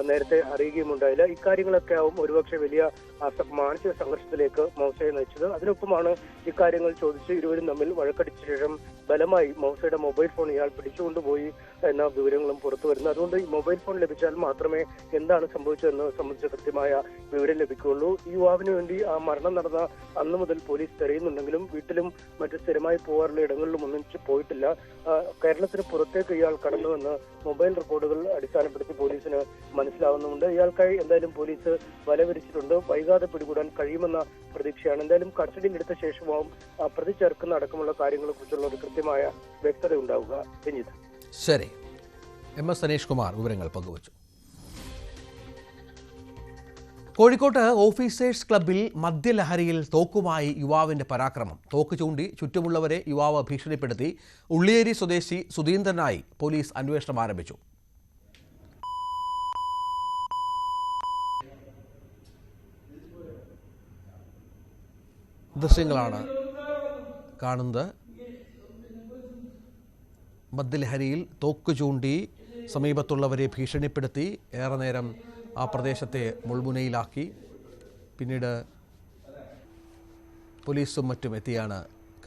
നേരത്തെ അറിയുകയുമുണ്ടായില്ല. ഇക്കാര്യങ്ങളൊക്കെ ആവും ഒരുപക്ഷെ വലിയ മാനസിക സംഘർഷത്തിലേക്ക് മോശയെ നയിച്ചത്. അതിനൊപ്പമാണ് ഇക്കാര്യങ്ങൾ ചോദിച്ച് ഇരുവരും തമ്മിൽ വഴക്കടിച്ച ശേഷം ബലമായി മോശയുടെ മൊബൈൽ ഫോൺ ഇയാൾ പിടിച്ചുകൊണ്ടുപോയി എന്ന വിവരങ്ങളും പുറത്തു വരുന്നത്. അതുകൊണ്ട് ഈ മൊബൈൽ ഫോൺ ലഭിച്ചാൽ മാത്രമേ എന്താണ് സംഭവിച്ചതെന്ന് സംബന്ധിച്ച് കൃത്യമായ വിവരം ലഭിക്കുകയുള്ളൂ. ഈ യുവാവിന് വേണ്ടി ആ മരണം നടന്ന അന്ന് മുതൽ പോലീസ് തെരയുന്നുണ്ടെങ്കിലും വീട്ടിലും മറ്റ് സ്ഥിരമായി പോകാറുള്ള ഇടങ്ങളിലും ഒന്നും പോയിട്ടില്ല. കേരളത്തിന് പുറത്തേക്ക് ഇയാൾ കടന്നുവെന്ന് മൊബൈൽ റെക്കോർഡുകൾ അടിസ്ഥാനപ്പെടുത്തി പോലീസിന് മനസ്സിലാവുന്നുണ്ട്. ഇയാൾക്കായി എന്തായാലും പോലീസ് വലവിരിച്ചിട്ടുണ്ട്. വൈകാതെ പിടികൂടാൻ കഴിയുമെന്ന പ്രതീക്ഷയാണ്. എന്തായാലും കസ്റ്റഡിയിലെടുത്ത ശേഷമാവും പ്രതി ചേർക്കുന്ന അടക്കമുള്ള കാര്യങ്ങളെ കുറിച്ചുള്ള ഒരു കൃത്യമായ വ്യക്തത ഉണ്ടാവുക. രഞ്ജിത്ത്. ശരി, MS സനീഷ് കുമാർ വിവരങ്ങൾ പങ്കുവച്ചു. കോഴിക്കോട്ട് ഓഫീസേഴ്സ് ക്ലബ്ബിൽ മദ്യലഹരിയിൽ തോക്കുമായി യുവാവിന്റെ പരാക്രമം. തോക്ക് ചൂണ്ടി ചുറ്റുമുള്ളവരെ യുവാവ് ഭീഷണിപ്പെടുത്തി. ഉള്ളിയേരി സ്വദേശി സുധീന്ദ്രനായി പോലീസ് അന്വേഷണം ആരംഭിച്ചു. ദൃശ്യങ്ങളാണ് കാണുന്നത്. മദ്യലഹരിയിൽ തോക്ക് ചൂണ്ടി സമീപത്തുള്ളവരെ ഭീഷണിപ്പെടുത്തി ഏറെ നേരം ആ പ്രദേശത്തെ മുൾമുനയിലാക്കി. പിന്നീട് പോലീസും മറ്റും എത്തിയാണ്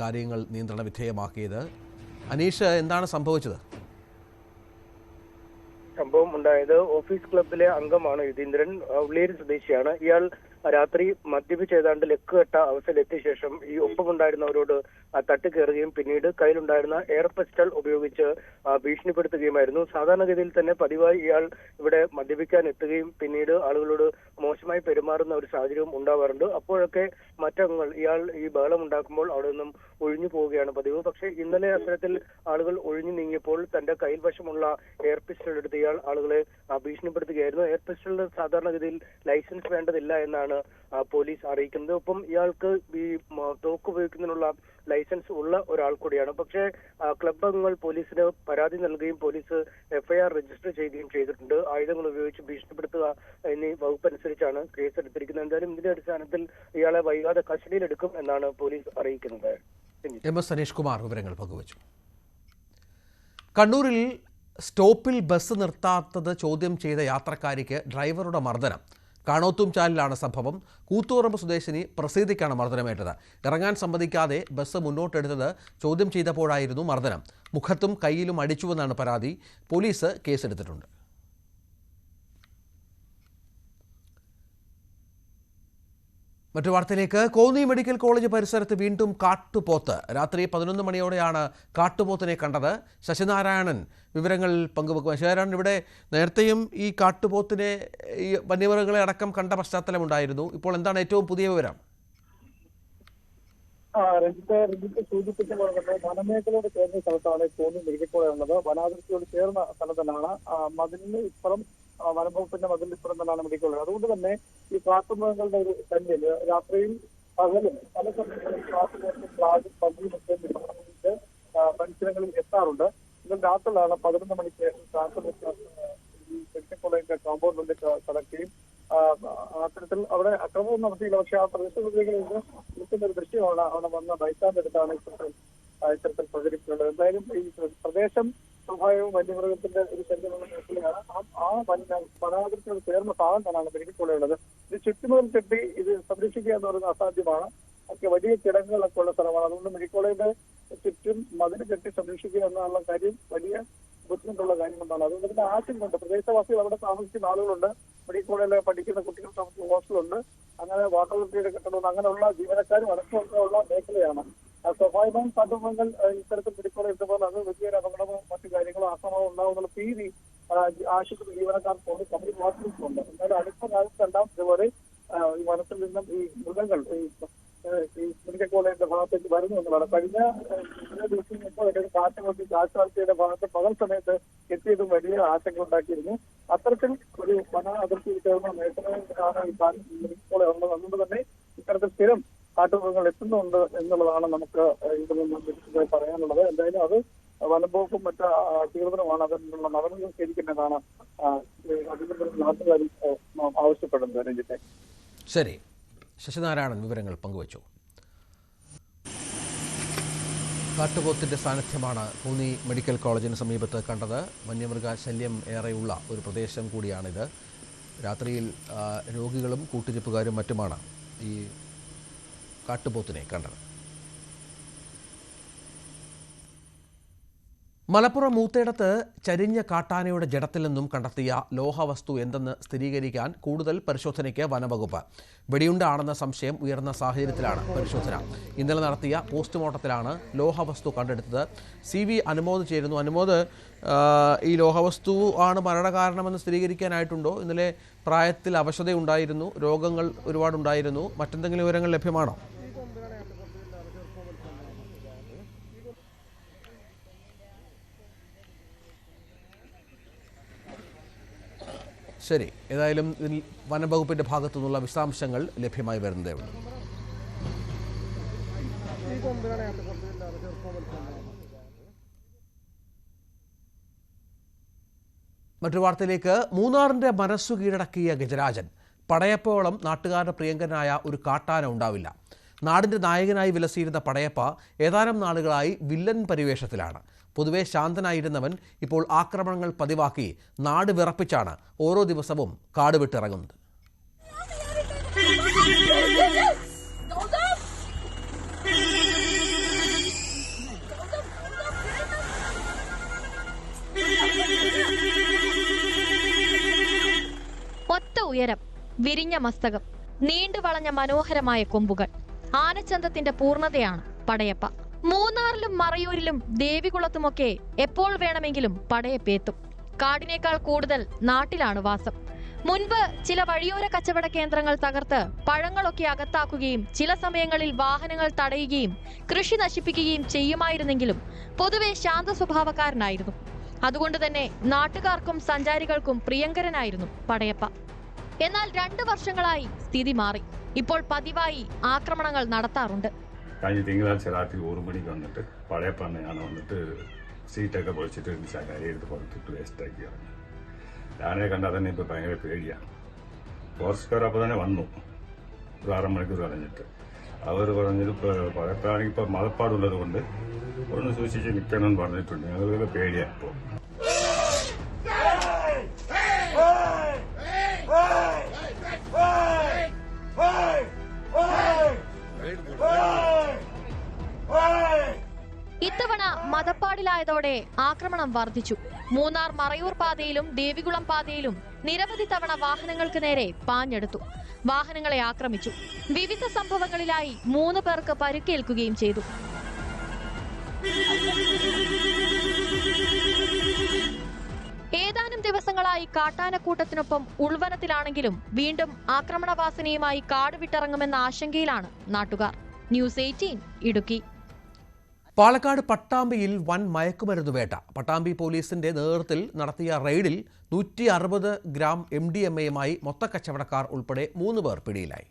കാര്യങ്ങൾ നിയന്ത്രണ വിധേയമാക്കിയത്. അനീഷ്, എന്താണ് സംഭവിച്ചത്? സംഭവം ഉണ്ടായത് ഓഫീസ് ക്ലബിലെ അംഗമാണ് യുതീന്ദ്രൻ. ഉള്ളിയേരി സ്വദേശിയാണ്. ഇയാൾ രാത്രി മദ്യപിച്ച് ഏതാണ്ട് ലക്കുകെട്ട അവസ്ഥയിലെത്തിയ ശേഷം ഈ ഒപ്പമുണ്ടായിരുന്നവരോട് തട്ടിക്കയറുകയും പിന്നീട് കയ്യിലുണ്ടായിരുന്ന എയർ പിസ്റ്റൾ ഉപയോഗിച്ച് ഭീഷണിപ്പെടുത്തുകയുമായിരുന്നു. സാധാരണഗതിയിൽ തന്നെ പതിവായി ഇയാൾ ഇവിടെ മദ്യപിക്കാൻ എത്തുകയും പിന്നീട് ആളുകളോട് മോശമായി പെരുമാറുന്ന ഒരു സാഹചര്യവും ഉണ്ടാവാറുണ്ട്. അപ്പോഴൊക്കെ മറ്റംഗങ്ങൾ ഇയാൾ ഈ ബഹളം ഉണ്ടാക്കുമ്പോൾ അവിടെ നിന്നും ഒഴിഞ്ഞു പോവുകയാണ് പതിവ്. പക്ഷേ ഇന്നലെ അത്തരത്തിൽ ആളുകൾ ഒഴിഞ്ഞു നീങ്ങിയപ്പോൾ തന്റെ കയ്യിൽ വശമുള്ള എയർ പിസ്റ്റൾ എടുത്ത് ഇയാൾ ആളുകളെ ഭീഷണിപ്പെടുത്തുകയായിരുന്നു. എയർ പിസ്റ്റളിന് സാധാരണഗതിയിൽ ലൈസൻസ് വേണ്ടതില്ല എന്നാണ് പോലീസ് അറിയിക്കുന്നത്. ഒപ്പം ഇയാൾക്ക് ഈ തോക്ക് ഉപയോഗിക്കുന്നതിനുള്ള ലൈസൻസ് ഉള്ള ഒരാൾ കൂടിയാണ്. പക്ഷേ ക്ലബ് അംഗങ്ങൾ പോലീസിന് പരാതി നൽകുകയും പോലീസ് FIR രജിസ്റ്റർ ചെയ്യുകയും ചെയ്തിട്ടുണ്ട്. ആയുധങ്ങൾ ഉപയോഗിച്ച് ഭീഷണിപ്പെടുത്തുക എന്നീ വകുപ്പ് അനുസരിച്ചാണ് കേസ് എടുത്തിരിക്കുന്നത്. എന്തായാലും ഇതിന്റെ അടിസ്ഥാനത്തിൽ ഇയാളെ വൈകാതെ കസ്റ്റഡിയിലെടുക്കും എന്നാണ് പോലീസ് അറിയിക്കുന്നത്. MS സനീഷ് കുമാർ വിവരങ്ങൾ പങ്കുവച്ചു. കണ്ണൂരിൽ സ്റ്റോപ്പിൽ ബസ് നിർത്താത്തത് ചോദ്യം ചെയ്ത യാത്രക്കാരിക്ക് ഡ്രൈവറുടെ മർദ്ദനം. കാണോത്തുംചാലിലാണ് സംഭവം. കൂത്തുപറമ്പ് സ്വദേശിനി പ്രസീതയ്ക്കാണ് മർദ്ദനമേറ്റത്. ഇറങ്ങാൻ സമ്മതിക്കാതെ ബസ് മുന്നോട്ടെടുത്തത് ചോദ്യം ചെയ്തപ്പോഴായിരുന്നു മർദ്ദനം. മുഖത്തും കയ്യിലും അടിച്ചുവെന്നാണ് പരാതി. പോലീസ് കേസെടുത്തിട്ടുണ്ട്. മറ്റു വാർത്തയിലേക്ക്. കോന്നി മെഡിക്കൽ കോളേജ് പരിസരത്ത് വീണ്ടും കാട്ടുപോത്ത്. രാത്രി 11 മണിയോടെയാണ് കാട്ടുപോത്തിനെ കണ്ടത്. ശശിനാരായണൻ വിവരങ്ങൾ പങ്കുവെക്കുക. ശശിനാരായണൻ, ഇവിടെ നേരത്തെയും ഈ കാട്ടുപോത്തിനെ, ഈ വന്യമൃഗങ്ങളെ അടക്കം കണ്ട പശ്ചാത്തലമുണ്ടായിരുന്നു. ഇപ്പോൾ എന്താണ് ഏറ്റവും പുതിയ വിവരം? രഞ്ജിത്ത് സൂചിപ്പിച്ച പോലെ തന്നെ വനമേഖലയോട് ചേർന്ന സ്ഥലത്താണ് കോന്നി മെഡിക്കൽ കോളേജ് ഉള്ളത്. വനാതിർത്തിയോട് ചേർന്ന സ്ഥലം തന്നെയാണ്. മതിലിന് ഇപ്പുറം വനംവകുപ്പിന്റെ മതിലിപ്പുറം തന്നെയാണ് മെഡിക്കൽ കോളേജ്. അതുകൊണ്ട് തന്നെ ഈ കാട്ടുമൃഗങ്ങളുടെ ഒരു ശല്യം രാത്രിയും പകലും പല സമയങ്ങളിൽ കാട്ടുപോത്തും പന്നിയുമൊക്കെ മനുഷ്യങ്ങളിൽ എത്താറുണ്ട്. ഇതിൽ രാത്രിയിലാണ് 11 മണിക്ക് കാട്ടുപോത്ത് ഈ മെഡിക്കൽ കോളേജിന്റെ കോമ്പൗണ്ടിലേക്ക് കടക്കുകയും അത്തരത്തിൽ അവിടെ അക്രമവും നടത്തിയില്ല. പക്ഷെ ആ പ്രദേശങ്ങളിൽ നിൽക്കുന്ന ഒരു ദൃശ്യമാണ് അവിടെ വന്ന ബൈക്കാന്റെടുത്താണ് ഇത്തരത്തിൽ പ്രചരിപ്പിക്കുന്നത്. എന്തായാലും ഈ പ്രദേശം സ്വാഭാവികവും വന്യമൃഗത്തിന്റെ ഒരു ശല്യമുള്ള മേഖലയാണ്. ആ വനാതിർത്തിയോട് ചേർന്ന ഭാഗം തന്നെയാണ് മെഡിക്കൽ കോളേജ് ഉള്ളത്. ഇത് ചുറ്റുമുതൽ കെട്ടി ഇത് സംരക്ഷിക്കുക എന്ന് പറയുന്നത് അസാധ്യമാണ്. ഒക്കെ വലിയ കിടങ്ങുകളൊക്കെ ഉള്ള സ്ഥലമാണ്. അതുകൊണ്ട് മെഡിക്കൽ കോളേജിന്റെ ചുറ്റും മതിൽ കെട്ടി സംരക്ഷിക്കുക എന്നുള്ള കാര്യം വലിയ ബുദ്ധിമുട്ടുള്ള കാര്യം കൊണ്ടാണ്. അതുകൊണ്ട് തന്നെ ആശങ്കയുണ്ട്. പ്രദേശവാസികൾ അവിടെ താമസിക്കുന്ന ആളുകളുണ്ട്. മെഡിക്കൽ കോളേജിൽ പഠിക്കുന്ന കുട്ടികൾ താമസിക്കുന്ന ഹോസ്റ്റലുണ്ട്. അങ്ങനെ വാട്ടർ അതോറിറ്റിയുടെ കെട്ടിടമുണ്ട്. അങ്ങനെയുള്ള ജീവനക്കാരും അടക്കമുള്ള മേഖലയാണ്. സ്വാഭാവികമായും കാട്ടുമൃഗങ്ങൾ ഇത്തരത്തിൽ മെഡിക്കൽ കോളേജ് എത്തുമ്പോൾ അത് വലിയൊരു അപകടമോ മറ്റു കാര്യങ്ങളോ ആക്രമണമോ ഉണ്ടാകുന്നുള്ള ഭീതി ആശുപത്രി ജീവനക്കാർക്കുണ്ട്, കമ്പനി വാർത്തകൾക്കുണ്ട്. എന്നാലും അടുത്ത കാലത്ത് കണ്ടാൽ ഇതുപോലെ ഈ വനത്തിൽ നിന്നും ഈ മൃഗങ്ങൾ ഈ മെഡിക്കൽ കോളേജിന്റെ ഭാഗത്തേക്ക് വരുന്നു എന്നുള്ളതാണ്. കഴിഞ്ഞ ദിവസം ഇപ്പോൾ കാറ്റുകൊണ്ടി കാട്ടുവാഴ്ചയുടെ ഭാഗത്ത് പകൽ സമയത്ത് എത്തിയതും വലിയ ആശങ്ക ഉണ്ടാക്കിയിരുന്നു. അത്തരത്തിൽ ഒരു വന അതിർത്തി ചേർന്ന മേഖലയിലാണ് ഈ മെഡിക്കൽ കോളേജ് ഉള്ളത്. അതുകൊണ്ട് തന്നെ ഇത്തരത്തിൽ സ്ഥിരം കാട്ടുമൃഗങ്ങൾ എത്തുന്നുണ്ട് എന്നുള്ളതാണ് നമുക്ക് ഇതിൽ നിന്ന് പറയാനുള്ളത്. എന്തായാലും അത് വനംവകുപ്പും മറ്റ് അധികൃതരുമാണ് അതിനുള്ള നടപടികൾ സ്വീകരിക്കുന്നതാണ് നാട്ടുകാരും ആവശ്യപ്പെടുന്നത്. രഞ്ജിത്തെ. ശരി, ശശിനാരായണൻ വിവരങ്ങൾ പങ്കുവച്ചു. കാട്ടുപോത്തിന്റെ സാന്നിധ്യമാണ് പൂനെ മെഡിക്കൽ കോളേജിന് സമീപത്ത് കണ്ടത്. വന്യമൃഗ ശല്യം ഏറെയുള്ള ഒരു പ്രദേശം കൂടിയാണിത്. രാത്രിയിൽ രോഗികളും കൂട്ടിരിപ്പുകാരും മറ്റുമാണ് ഈ കാട്ടുപോത്തിനെ കണ്ടത്. മലപ്പുറം മൂത്തേടത്ത് ചരിഞ്ഞ കാട്ടാനയുടെ ജഡത്തിൽ നിന്നും കണ്ടെത്തിയ ലോഹവസ്തു എന്തെന്ന് സ്ഥിരീകരിക്കാൻ കൂടുതൽ പരിശോധനയ്ക്ക് വനംവകുപ്പ്. വെടിയുണ്ടാണെന്ന സംശയം ഉയർന്ന സാഹചര്യത്തിലാണ് പരിശോധന. ഇന്നലെ നടത്തിയ പോസ്റ്റ്മോർട്ടത്തിലാണ് ലോഹവസ്തു കണ്ടെടുത്തത്. CV അനുമോദ് ചേരുന്നു. അനുമോദ്, ഈ ലോഹവസ്തു ആണ് മരണകാരണമെന്ന് സ്ഥിരീകരിക്കാനായിട്ടുണ്ടോ? ഇന്നലെ പ്രായത്തിൽ അവശതയുണ്ടായിരുന്നു, രോഗങ്ങൾ ഒരുപാടുണ്ടായിരുന്നു, മറ്റെന്തെങ്കിലും വിവരങ്ങൾ ലഭ്യമാണോ? ശരി, ഏതായാലും ഇതിൽ വനംവകുപ്പിന്റെ ഭാഗത്തു നിന്നുള്ള വിശദാംശങ്ങൾ ലഭ്യമായി വരുന്നതേ ഉള്ളൂ. മറ്റൊരു വാർത്തയിലേക്ക്. മൂന്നാറിന്റെ മനസ്സു കീഴടക്കിയ ഗജരാജൻ. പടയപ്പോളം നാട്ടുകാരുടെ പ്രിയങ്കരനായ ഒരു കാട്ടാന ഉണ്ടാവില്ല. നാടിന്റെ നായകനായി വിലസിയിരുന്ന പടയപ്പ ഏതാനും നാളുകളായി വില്ലൻ പരിവേഷത്തിലാണ്. പൊതുവെ ശാന്തനായിരുന്നവൻ ഇപ്പോൾ ആക്രമണങ്ങൾ പതിവാക്കി നാട് വിറപ്പിച്ചാണ് ഓരോ ദിവസവും കാട് വിട്ടിറങ്ങുന്നത്. ഒത്ത ഉയരം, വിരിഞ്ഞ മസ്തകം, നീണ്ടു വളഞ്ഞ മനോഹരമായ കൊമ്പുകൾ, ആനച്ചന്തത്തിന്റെ പൂർണ്ണതയാണ് പടയപ്പ. മൂന്നാറിലും മറയൂരിലും ദേവികുളത്തുമൊക്കെ എപ്പോൾ വേണമെങ്കിലും പടയപ്പെത്തും. കാടിനേക്കാൾ കൂടുതൽ നാട്ടിലാണ് വാസം. മുൻപ് ചില വഴിയോര കച്ചവട കേന്ദ്രങ്ങൾ തകർത്ത് പഴങ്ങളൊക്കെ അകത്താക്കുകയും ചില സമയങ്ങളിൽ വാഹനങ്ങൾ തടയുകയും കൃഷി നശിപ്പിക്കുകയും ചെയ്യുമായിരുന്നെങ്കിലും പൊതുവെ ശാന്ത സ്വഭാവക്കാരനായിരുന്നു. അതുകൊണ്ട് തന്നെ നാട്ടുകാർക്കും സഞ്ചാരികൾക്കും പ്രിയങ്കരനായിരുന്നു പടയപ്പ. എന്നാൽ 2 വർഷങ്ങളായി സ്ഥിതി മാറി. ഇപ്പോൾ പതിവായി ആക്രമണങ്ങൾ നടത്താറുണ്ട്. കഴിഞ്ഞ തിങ്കളാഴ്ച രാത്രി 1 മണിക്ക് വന്നിട്ട് പഴയപ്പന്നെ ഞാൻ വന്നിട്ട് സീറ്റൊക്കെ പൊളിച്ചിട്ട് ശകാരി എടുത്ത് പുറത്തിട്ട് വേസ്റ്റാക്കി ഇറങ്ങി. ഞാനെ കണ്ടാൽ തന്നെ ഇപ്പോൾ ഭയങ്കര പേടിയാണ്. ഫോറസ്റ്റുകാർ അപ്പോൾ തന്നെ വന്നു, ഒരു 6 മണിക്കൂർ കഴിഞ്ഞിട്ട്. അവർ പറഞ്ഞത് പഴയപ്പാണെങ്കിൽ ഇപ്പോൾ മതപ്പാടുള്ളത് കൊണ്ട് ഒന്ന് സൂക്ഷിച്ച് നിൽക്കണം എന്ന് പറഞ്ഞിട്ടുണ്ട്. ഞങ്ങൾക്ക് പേടിയാണ് ഇപ്പോൾ. ഇത്തവണ മതപ്പാടിലായതോടെ ആക്രമണം വർദ്ധിച്ചു. മൂന്നാർ മറയൂർ പാതയിലും ദേവികുളം പാതയിലും നിരവധി തവണ വാഹനങ്ങൾക്ക് നേരെ പാഞ്ഞെടുത്തു. വാഹനങ്ങളെ ആക്രമിച്ചു. വിവിധ സംഭവങ്ങളിലായി 3 പേർക്ക് പരിക്കേൽക്കുകയും ചെയ്തു. ഏതാനും ദിവസങ്ങളായി കാട്ടാനക്കൂട്ടത്തിനൊപ്പം ഉൾവനത്തിലാണെങ്കിലും വീണ്ടും ആക്രമണവാസനയുമായി കാട് വിട്ടിറങ്ങുമെന്ന ആശങ്കയിലാണ് നാട്ടുകാർ. ന്യൂസ് 18 ഇടുക്കി. പാലക്കാട് പട്ടാമ്പിയിൽ വൻ മയക്കുമരുന്ന് വേട്ട. പട്ടാമ്പി പോലീസിന്റെ നേതൃത്വത്തിൽ നടത്തിയ റെയ്ഡിൽ 160 ഗ്രാം MDMA-യുമായി മൊത്തക്കച്ചവടക്കാർ ഉൾപ്പെടെ 3 പേർ പിടിയിലായി.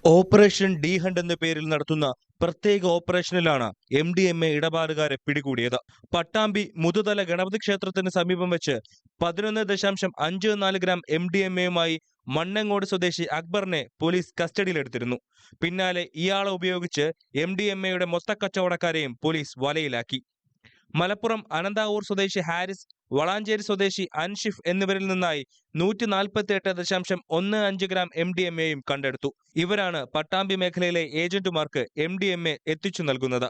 ഓപ്പറേഷൻ ഡി ഹണ്ട് എന്ന പേരിൽ നടത്തുന്ന പ്രത്യേക ഓപ്പറേഷനിലാണ് MDMA ഇടപാടുകാരെ പിടികൂടിയത്. പട്ടാമ്പി മുതുതല ഗണപതി ക്ഷേത്രത്തിന് സമീപം വെച്ച് 11.54 ഗ്രാം MDMA-യുമായി മണ്ണങ്ങോട് സ്വദേശി അക്ബറിനെ പോലീസ് കസ്റ്റഡിയിലെടുത്തിരുന്നു. പിന്നാലെ ഇയാളെ ഉപയോഗിച്ച് MDMA-യുടെ മൊത്തക്കച്ചവടക്കാരെയും പോലീസ് വലയിലാക്കി. മലപ്പുറം അനന്താവൂർ സ്വദേശി ഹാരിസ്, വളാഞ്ചേരി സ്വദേശി അൻഷിഫ് എന്നിവരിൽ നിന്നായി 148.15 ഗ്രാം MDMA-യും കണ്ടെടുത്തു. ഇവരാണ് പട്ടാമ്പി മേഖലയിലെ ഏജന്റുമാർക്ക് MDMA എത്തിച്ചു നൽകുന്നത്.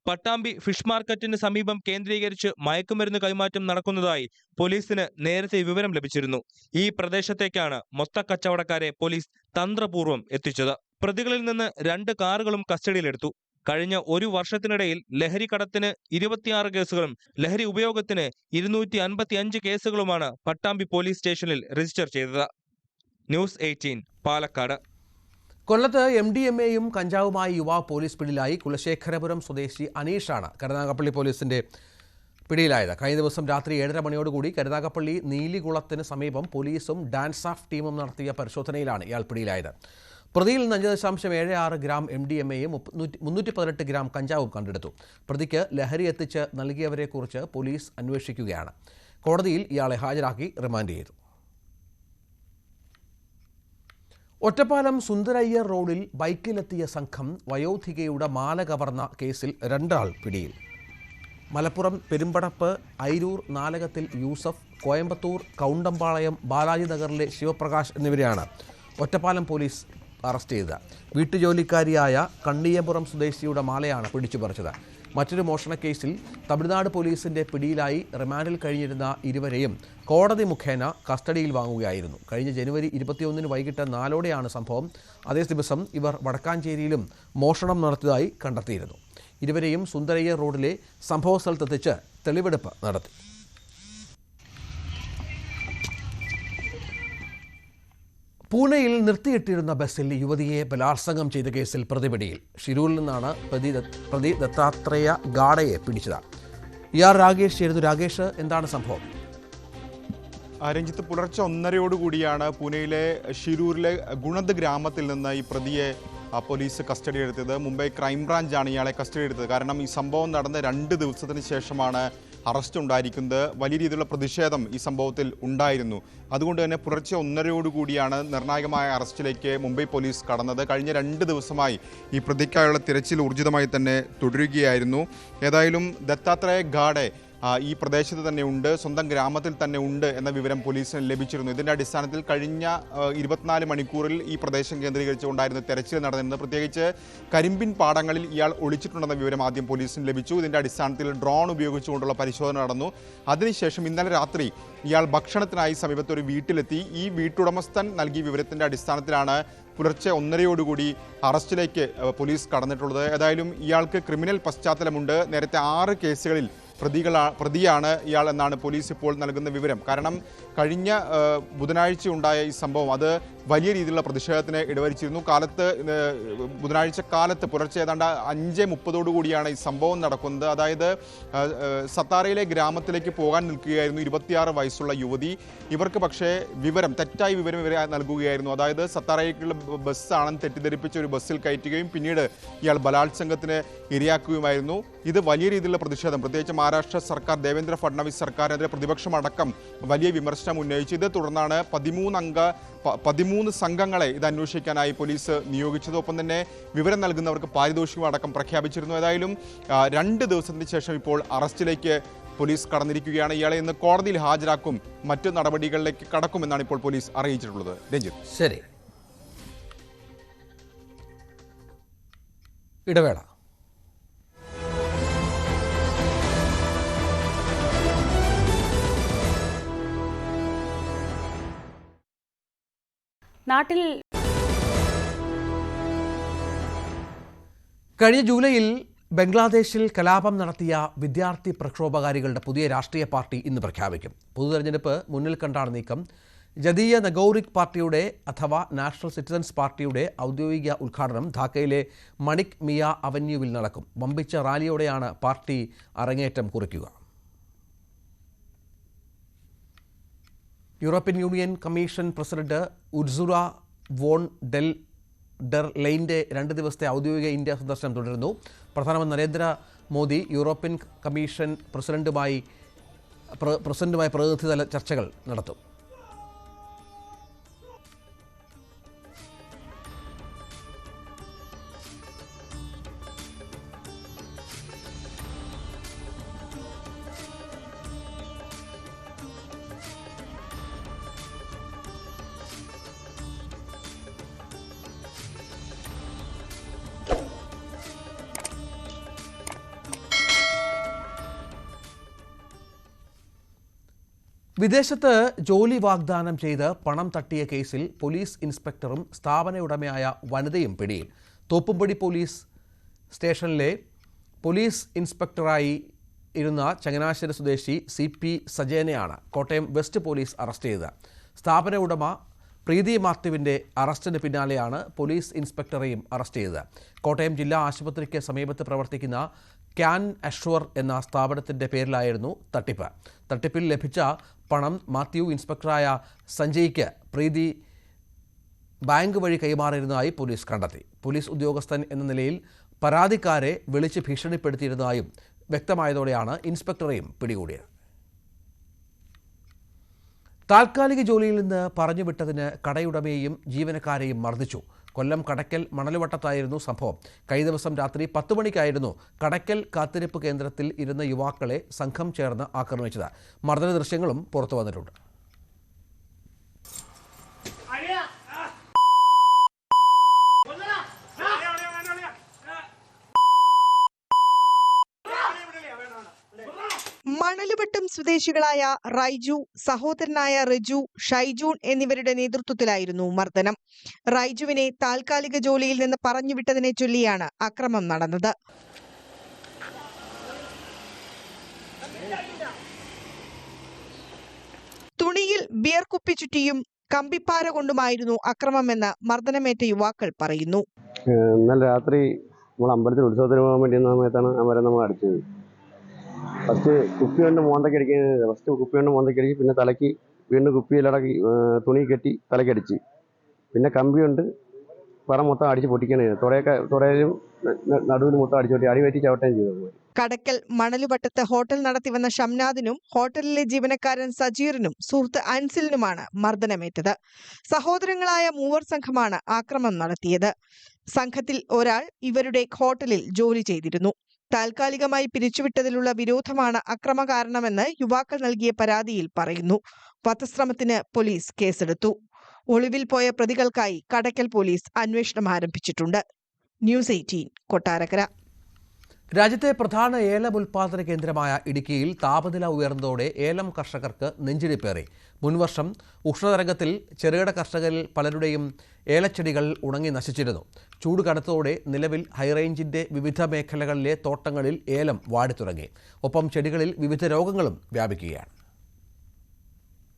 പട്ടാമ്പി ഫിഷ് മാർക്കറ്റിന് സമീപം കേന്ദ്രീകരിച്ച് മയക്കുമരുന്ന് കൈമാറ്റം നടക്കുന്നതായി പോലീസിന് നേരത്തെ വിവരം ലഭിച്ചിരുന്നു. ഈ പ്രദേശത്തേക്കാണ് മൊത്തക്കച്ചവടക്കാരെ പോലീസ് തന്ത്രപൂർവ്വം എത്തിച്ചത്. പ്രതികളിൽ നിന്ന് 2 കാറുകളും കസ്റ്റഡിയിലെടുത്തു. കഴിഞ്ഞ 1 വർഷത്തിനിടയിൽ ലഹരി കടത്തിന് 26 കേസുകളും ലഹരി ഉപയോഗത്തിന് 255 കേസുകളുമാണ് പട്ടാമ്പി പോലീസ് സ്റ്റേഷനിൽ രജിസ്റ്റർ ചെയ്തത്. ന്യൂസ് 18 പാലക്കാട്. കൊല്ലത്ത് MDMA-യും കഞ്ചാവുമായി യുവാവ് പോലീസ് പിടിയിലായി. കുലശേഖരപുരം സ്വദേശി അനീഷാണ് കരുനാഗപ്പള്ളി പോലീസിന്റെ പിടിയിലായത്. കഴിഞ്ഞ ദിവസം രാത്രി 7:30 മണിയോടുകൂടി കരുനാഗപ്പള്ളി നീലികുളത്തിന് സമീപം പോലീസും ഡാൻസ് ഓഫ് ടീമും നടത്തിയ പരിശോധനയിലാണ് ഇയാൾ പിടിയിലായത്. പ്രതിയിൽ നിന്ന് 5.76 ഗ്രാം MDMA-യും 318 ഗ്രാം കഞ്ചാവും കണ്ടെടുത്തു. പ്രതിക്ക് ലഹരി എത്തിച്ച് നൽകിയവരെക്കുറിച്ച് പോലീസ് അന്വേഷിക്കുകയാണ്. കോടതിയിൽ ഇയാളെ ഹാജരാക്കി റിമാൻഡ് ചെയ്തു. ഒറ്റപ്പാലം സുന്ദരയ്യർ റോഡിൽ ബൈക്കിലെത്തിയ സംഘം വയോധികയുടെ മാല കവർന്ന കേസിൽ 2 ആൾ പിടിയിൽ. മലപ്പുറം പെരുമ്പടപ്പ് ഐരൂർ നാലകത്തിൽ യൂസഫ്, കോയമ്പത്തൂർ കൗണ്ടമ്പാളയം ബാലാജി നഗറിലെ ശിവപ്രകാശ് എന്നിവരെയാണ് ഒറ്റപ്പാലം പോലീസ് അറസ്റ്റ് ചെയ്തത്. വീട്ടുജോലിക്കാരിയായ കണ്ണിയപുരം സ്വദേശിയുടെ മാലയാണ് പിടിച്ചുപറിച്ചത്. മറ്റൊരു മോഷണ കേസിൽ തമിഴ്നാട് പോലീസിന്റെ പിടിയിലായി റിമാൻഡിൽ കഴിഞ്ഞിരുന്ന ഇരുവരെയും കോടതി മുഖേന കസ്റ്റഡിയിൽ വാങ്ങുകയായിരുന്നു. കഴിഞ്ഞ ജനുവരി 21 വൈകിട്ട് 4-ഓടെയാണ് സംഭവം. അതേ ദിവസം ഇവർ വടക്കാഞ്ചേരിയിലും മോഷണം നടത്തിയതായി കണ്ടെത്തിയിരുന്നു. ഇരുവരെയും സുന്ദരയ്യർ റോഡിലെ സംഭവ സ്ഥലത്തെത്തിച്ച് തെളിവെടുപ്പ് നടത്തി. പൂനെയിൽ നിർത്തിയിട്ടിരുന്ന ബസ്സിൽ യുവതിയെ ബലാത്സംഗം ചെയ്ത കേസിൽ പ്രതിപിടിയിൽ. ഷിരൂരിൽ നിന്നാണ് പ്രതി ദത്താത്രേയ ഗാഡയെ പിടിച്ചത്. രാകേഷ് ചേരുന്നു. രാകേഷ്, എന്താണ് സംഭവം? രഞ്ജിത്ത്, പുലർച്ചെ 1:30 പൂനെയിലെ ഷിരൂരിലെ ഗുണദ് ഗ്രാമത്തിൽ നിന്ന് ഈ പ്രതിയെ പോലീസ് കസ്റ്റഡി എടുത്തത്. മുംബൈ ക്രൈംബ്രാഞ്ചാണ് ഇയാളെ കസ്റ്റഡി എടുത്തത്. കാരണം ഈ സംഭവം നടന്ന് 2 ദിവസത്തിന് ശേഷമാണ് അറസ്റ്റ് ഉണ്ടായിരിക്കുന്നത്. വലിയ രീതിയിലുള്ള പ്രതിഷേധം ഈ സംഭവത്തിൽ ഉണ്ടായിരുന്നു. അതുകൊണ്ട് തന്നെ പുലർച്ചെ 1:30 നിർണായകമായ അറസ്റ്റിലേക്ക് മുംബൈ പോലീസ് കടന്നത്. കഴിഞ്ഞ 2 ദിവസമായി ഈ പ്രതിക്കായുള്ള തിരച്ചിൽ ഊർജിതമായി തന്നെ തുടരുകയായിരുന്നു. ഏതായാലും ദത്താത്രേയ ഗാഡെ ഈ പ്രദേശത്ത് തന്നെ ഉണ്ട്, സ്വന്തം ഗ്രാമത്തിൽ തന്നെ ഉണ്ട് എന്ന വിവരം പോലീസിന് ലഭിച്ചിരുന്നു. ഇതിൻ്റെ അടിസ്ഥാനത്തിൽ കഴിഞ്ഞ 24 മണിക്കൂറിൽ ഈ പ്രദേശം കേന്ദ്രീകരിച്ചുകൊണ്ടായിരുന്നു തെരച്ചിൽ നടന്നിരുന്നത്. പ്രത്യേകിച്ച് കരിമ്പിൻ പാടങ്ങളിൽ ഇയാൾ ഒളിച്ചിട്ടുണ്ടെന്ന വിവരം ആദ്യം പോലീസിന് ലഭിച്ചു. ഇതിൻ്റെ അടിസ്ഥാനത്തിൽ ഡ്രോൺ ഉപയോഗിച്ചുകൊണ്ടുള്ള പരിശോധന നടന്നു. അതിനുശേഷം ഇന്നലെ രാത്രി ഇയാൾ ഭക്ഷണത്തിനായി സമീപത്തൊരു വീട്ടിലെത്തി. ഈ വീട്ടുടമസ്ഥൻ നൽകിയ വിവരത്തിൻ്റെ അടിസ്ഥാനത്തിലാണ് പുലർച്ചെ 1:30 അറസ്റ്റിലേക്ക് പോലീസ് കടന്നിട്ടുള്ളത്. ഏതായാലും ഇയാൾക്ക് ക്രിമിനൽ പശ്ചാത്തലമുണ്ട്. നേരത്തെ 6 കേസുകളിൽ പ്രതിയാണ് ഇയാൾ എന്നാണ് പോലീസ് ഇപ്പോൾ നൽകുന്ന വിവരം. കാരണം കഴിഞ്ഞ ബുധനാഴ്ച ഉണ്ടായ ഈ സംഭവം അത് വലിയ രീതിയിലുള്ള പ്രതിഷേധത്തിന് ഇടവരിച്ചിരുന്നു. ബുധനാഴ്ച കാലത്ത് പുലർച്ചെ ഏതാണ്ട് 5:30 ഈ സംഭവം നടക്കുന്നത്. അതായത് സത്താറയിലെ ഗ്രാമത്തിലേക്ക് പോകാൻ നിൽക്കുകയായിരുന്നു 26 വയസ്സുള്ള യുവതി. ഇവർക്ക് പക്ഷേ തെറ്റായ വിവരം ഇവരെ നൽകുകയായിരുന്നു. അതായത് സത്താറയിലേക്കുള്ള ബസ്സാണെന്ന് തെറ്റിദ്ധരിപ്പിച്ച ഒരു ബസ്സിൽ കയറ്റുകയും പിന്നീട് ഇയാൾ ബലാത്സംഗത്തിന് ഇരയാക്കുകയുമായിരുന്നു. ഇത് വലിയ രീതിയിലുള്ള പ്രതിഷേധം, പ്രത്യേകിച്ച് മഹാരാഷ്ട്ര സർക്കാർ, ദേവേന്ദ്ര ഫഡ്നവിസ് സർക്കാരിനെതിരെ പ്രതിപക്ഷമടക്കം വലിയ വിമർശനം ഉന്നയിച്ചു. ഇതേ തുടർന്നാണ് 13 സംഘങ്ങളെ ഇത് അന്വേഷിക്കാനായി പോലീസ് നിയോഗിച്ചത്. ഒപ്പം തന്നെ വിവരം നൽകുന്നവർക്ക് പാരിതോഷികം അടക്കം പ്രഖ്യാപിച്ചിരുന്നു. ഏതായാലും 2 ദിവസത്തിന് ശേഷം ഇപ്പോൾ അറസ്റ്റിലേക്ക് പോലീസ് കടന്നിരിക്കുകയാണ്. ഇയാളെ ഇന്ന് കോടതിയിൽ ഹാജരാക്കും, മറ്റു നടപടികളിലേക്ക് കടക്കുമെന്നാണ് ഇപ്പോൾ പോലീസ് അറിയിച്ചിട്ടുള്ളത്. രഞ്ജിത്ത്, ശരി. ഇടവേള. നാട്ടിൽ കഴിഞ്ഞ ജൂലൈയിൽ ബംഗ്ലാദേശിൽ കലാപം നടത്തിയ വിദ്യാർത്ഥി പ്രക്ഷോഭകാരികളുടെ പുതിയ രാഷ്ട്രീയ പാർട്ടി ഇന്ന് പ്രഖ്യാപിക്കും. പൊതുതെരഞ്ഞെടുപ്പ് മുന്നിൽ കണ്ടാണ് നീക്കം. ജദീയ നഗൌറിക് പാർട്ടിയുടെ അഥവാ നാഷണൽ സിറ്റിസൺസ് പാർട്ടിയുടെ ഔദ്യോഗിക ഉദ്ഘാടനം ധാക്കയിലെ മണിക് മിയ അവന്യൂവിൽ നടക്കും. വമ്പിച്ച റാലിയോടെയാണ് പാർട്ടി അരങ്ങേറ്റം കുറിക്കുക. European Union Commission president Ursula von der ലെയിൻ്റെ 2 ദിവസത്തെ ഔദ്യോഗിക ഇന്ത്യ സന്ദർശനം തുടരുന്നു. പ്രധാനമന്ത്രി നരേന്ദ്രമോദി യൂറോപ്യൻ കമ്മീഷൻ പ്രസിഡന്റുമായി പ്രതിനിധിതല ചർച്ചകൾ നടത്തും. വിദേശത്ത് ജോലി വാഗ്ദാനം ചെയ്ത് പണം തട്ടിയ കേസിൽ പോലീസ് ഇൻസ്പെക്ടറും സ്ഥാപന ഉടമയായ വനിതയും പിടിയിൽ. തോപ്പുംപടി പോലീസ് സ്റ്റേഷനിലെ പോലീസ് ഇൻസ്പെക്ടറായി ഇരുന്ന ചങ്ങനാശ്ശേരി സ്വദേശി CP സജയനെയാണ് കോട്ടയം വെസ്റ്റ് പോലീസ് അറസ്റ്റ് ചെയ്തത്. സ്ഥാപന ഉടമ പ്രീതി മാത്യുവിൻ്റെ അറസ്റ്റിന് പിന്നാലെയാണ് പോലീസ് ഇൻസ്പെക്ടറെയും അറസ്റ്റ് ചെയ്തത്. കോട്ടയം ജില്ലാ ആശുപത്രിക്ക് സമീപത്ത് പ്രവർത്തിക്കുന്ന ക്യാൻ അഷ്വർ എന്ന സ്ഥാപനത്തിൻ്റെ പേരിലായിരുന്നു തട്ടിപ്പ്. തട്ടിപ്പിൽ ലഭിച്ച പണം മാത്യു ഇൻസ്പെക്ടറായ സഞ്ജയ്ക്ക് പ്രീതി ബാങ്ക് വഴി കൈമാറിയിരുന്നതായി പോലീസ് കണ്ടെത്തി. പോലീസ് ഉദ്യോഗസ്ഥൻ എന്ന നിലയിൽ പരാതിക്കാരെ വിളിച്ച് ഭീഷണിപ്പെടുത്തിയിരുന്നതായും വ്യക്തമായതോടെയാണ് ഇൻസ്പെക്ടറെയും പിടികൂടിയത്. താൽക്കാലിക ജോലിയിൽ നിന്ന് പറഞ്ഞുവിട്ടതിന് കടയുടമയെയും ജീവനക്കാരെയും മർദ്ദിച്ചു. കൊല്ലം കടയ്ക്കൽ മണലുവട്ടത്തായിരുന്നു സംഭവം. കഴിഞ്ഞ ദിവസം രാത്രി 10 മണിക്കായിരുന്നു കടയ്ക്കൽ കാത്തിരിപ്പ് കേന്ദ്രത്തിൽ ഇരുന്ന യുവാക്കളെ സംഘം ചേർന്ന് ആക്രമിച്ചത്. മർദ്ദന ദൃശ്യങ്ങളും പുറത്തു വന്നിട്ടുണ്ട്. മണലുവട്ടം സ്വദേശികളായ റൈജു, സഹോദരനായ റിജു, ഷൈജൂൺ എന്നിവരുടെ നേതൃത്വത്തിലായിരുന്നു മർദ്ദനം. റൈജുവിനെ താൽക്കാലിക ജോലിയിൽ നിന്ന് പറഞ്ഞുവിട്ടതിനെ ചൊല്ലിയാണ് അക്രമം നടന്നത്. തുണിയിൽ ബിയർ കുപ്പി ചുറ്റിയും കമ്പിപ്പാര കൊണ്ടുമായിരുന്നു അക്രമമെന്ന് മർദ്ദനമേറ്റ യുവാക്കൾ പറയുന്നു. ഇന്നലെ രാത്രി നമ്മൾ അമ്പലത്തിൽ ഉത്സവത്തിന് പോകാൻ വേണ്ടി സമയത്താണ് അവരെ നമ്മൾ അടിച്ചത്. ഫസ്റ്റ് കുപ്പി കൊണ്ട് മോന്തയ്ക്ക് അടിക്കുക, പിന്നെ തലയ്ക്ക് വീണ്ടും കുപ്പിയിലടക്കി തുണി കെട്ടി തലയ്ക്കടിച്ച്, പിന്നെ കമ്പി കൊണ്ട് പറ മൊത്തം അടിച്ച് പൊട്ടിക്കണേ. തുടയിലും നടുവിൽ മൊത്തം അടിച്ചു പൊട്ടി അടിവയറ്റി ചവിട്ടുകയും ചെയ്തു. കടക്കൽ മണലുവട്ടത്ത് ഹോട്ടൽ നടത്തിവന്ന ഷംനാദിനും ഹോട്ടലിലെ ജീവനക്കാരൻ സജീറിനും സുഹൃത്ത് അൻസിലിനുമാണ് മർദ്ദനമേറ്റത്. സഹോദരങ്ങളായ 3 സംഘമാണ് ആക്രമണം നടത്തിയത്. സംഘത്തിൽ ഒരാൾ ഇവരുടെ ഹോട്ടലിൽ ജോലി ചെയ്തിരുന്നു. താൽക്കാലികമായി പിരിച്ചുവിട്ടതിലുള്ള വിരോധമാണ് അക്രമ കാരണമെന്ന് യുവാക്കൾ നൽകിയ പരാതിയിൽ പറയുന്നു. വധശ്രമത്തിന് പോലീസ് കേസെടുത്തു. ഒളിവിൽ പോയ പ്രതികൾക്കായി കടയ്ക്കൽ പോലീസ് അന്വേഷണം ആരംഭിച്ചിട്ടുണ്ട്. ന്യൂസ് 18 കൊട്ടാരക്കര. രാജ്യത്തെ പ്രധാന ഏലം ഉൽപ്പാദന കേന്ദ്രമായ ഇടുക്കിയിൽ താപനില ഉയർന്നതോടെ ഏലം കർഷകർക്ക് നെഞ്ചിടിപ്പേറി. മുൻവർഷം ഉഷ്ണതരംഗത്തിൽ ചെറുകിട കർഷകരിൽ പലരുടെയും ഏലച്ചെടികൾ ഉണങ്ങി നശിച്ചിരുന്നു. ചൂട് കനത്തതോടെ നിലവിൽ ഹൈറേഞ്ചിന്റെ വിവിധ മേഖലകളിലെ തോട്ടങ്ങളിൽ ഏലം വാടിത്തുടങ്ങി. ഒപ്പം ചെടികളിൽ വിവിധ രോഗങ്ങളും വ്യാപിക്കുകയാണ്.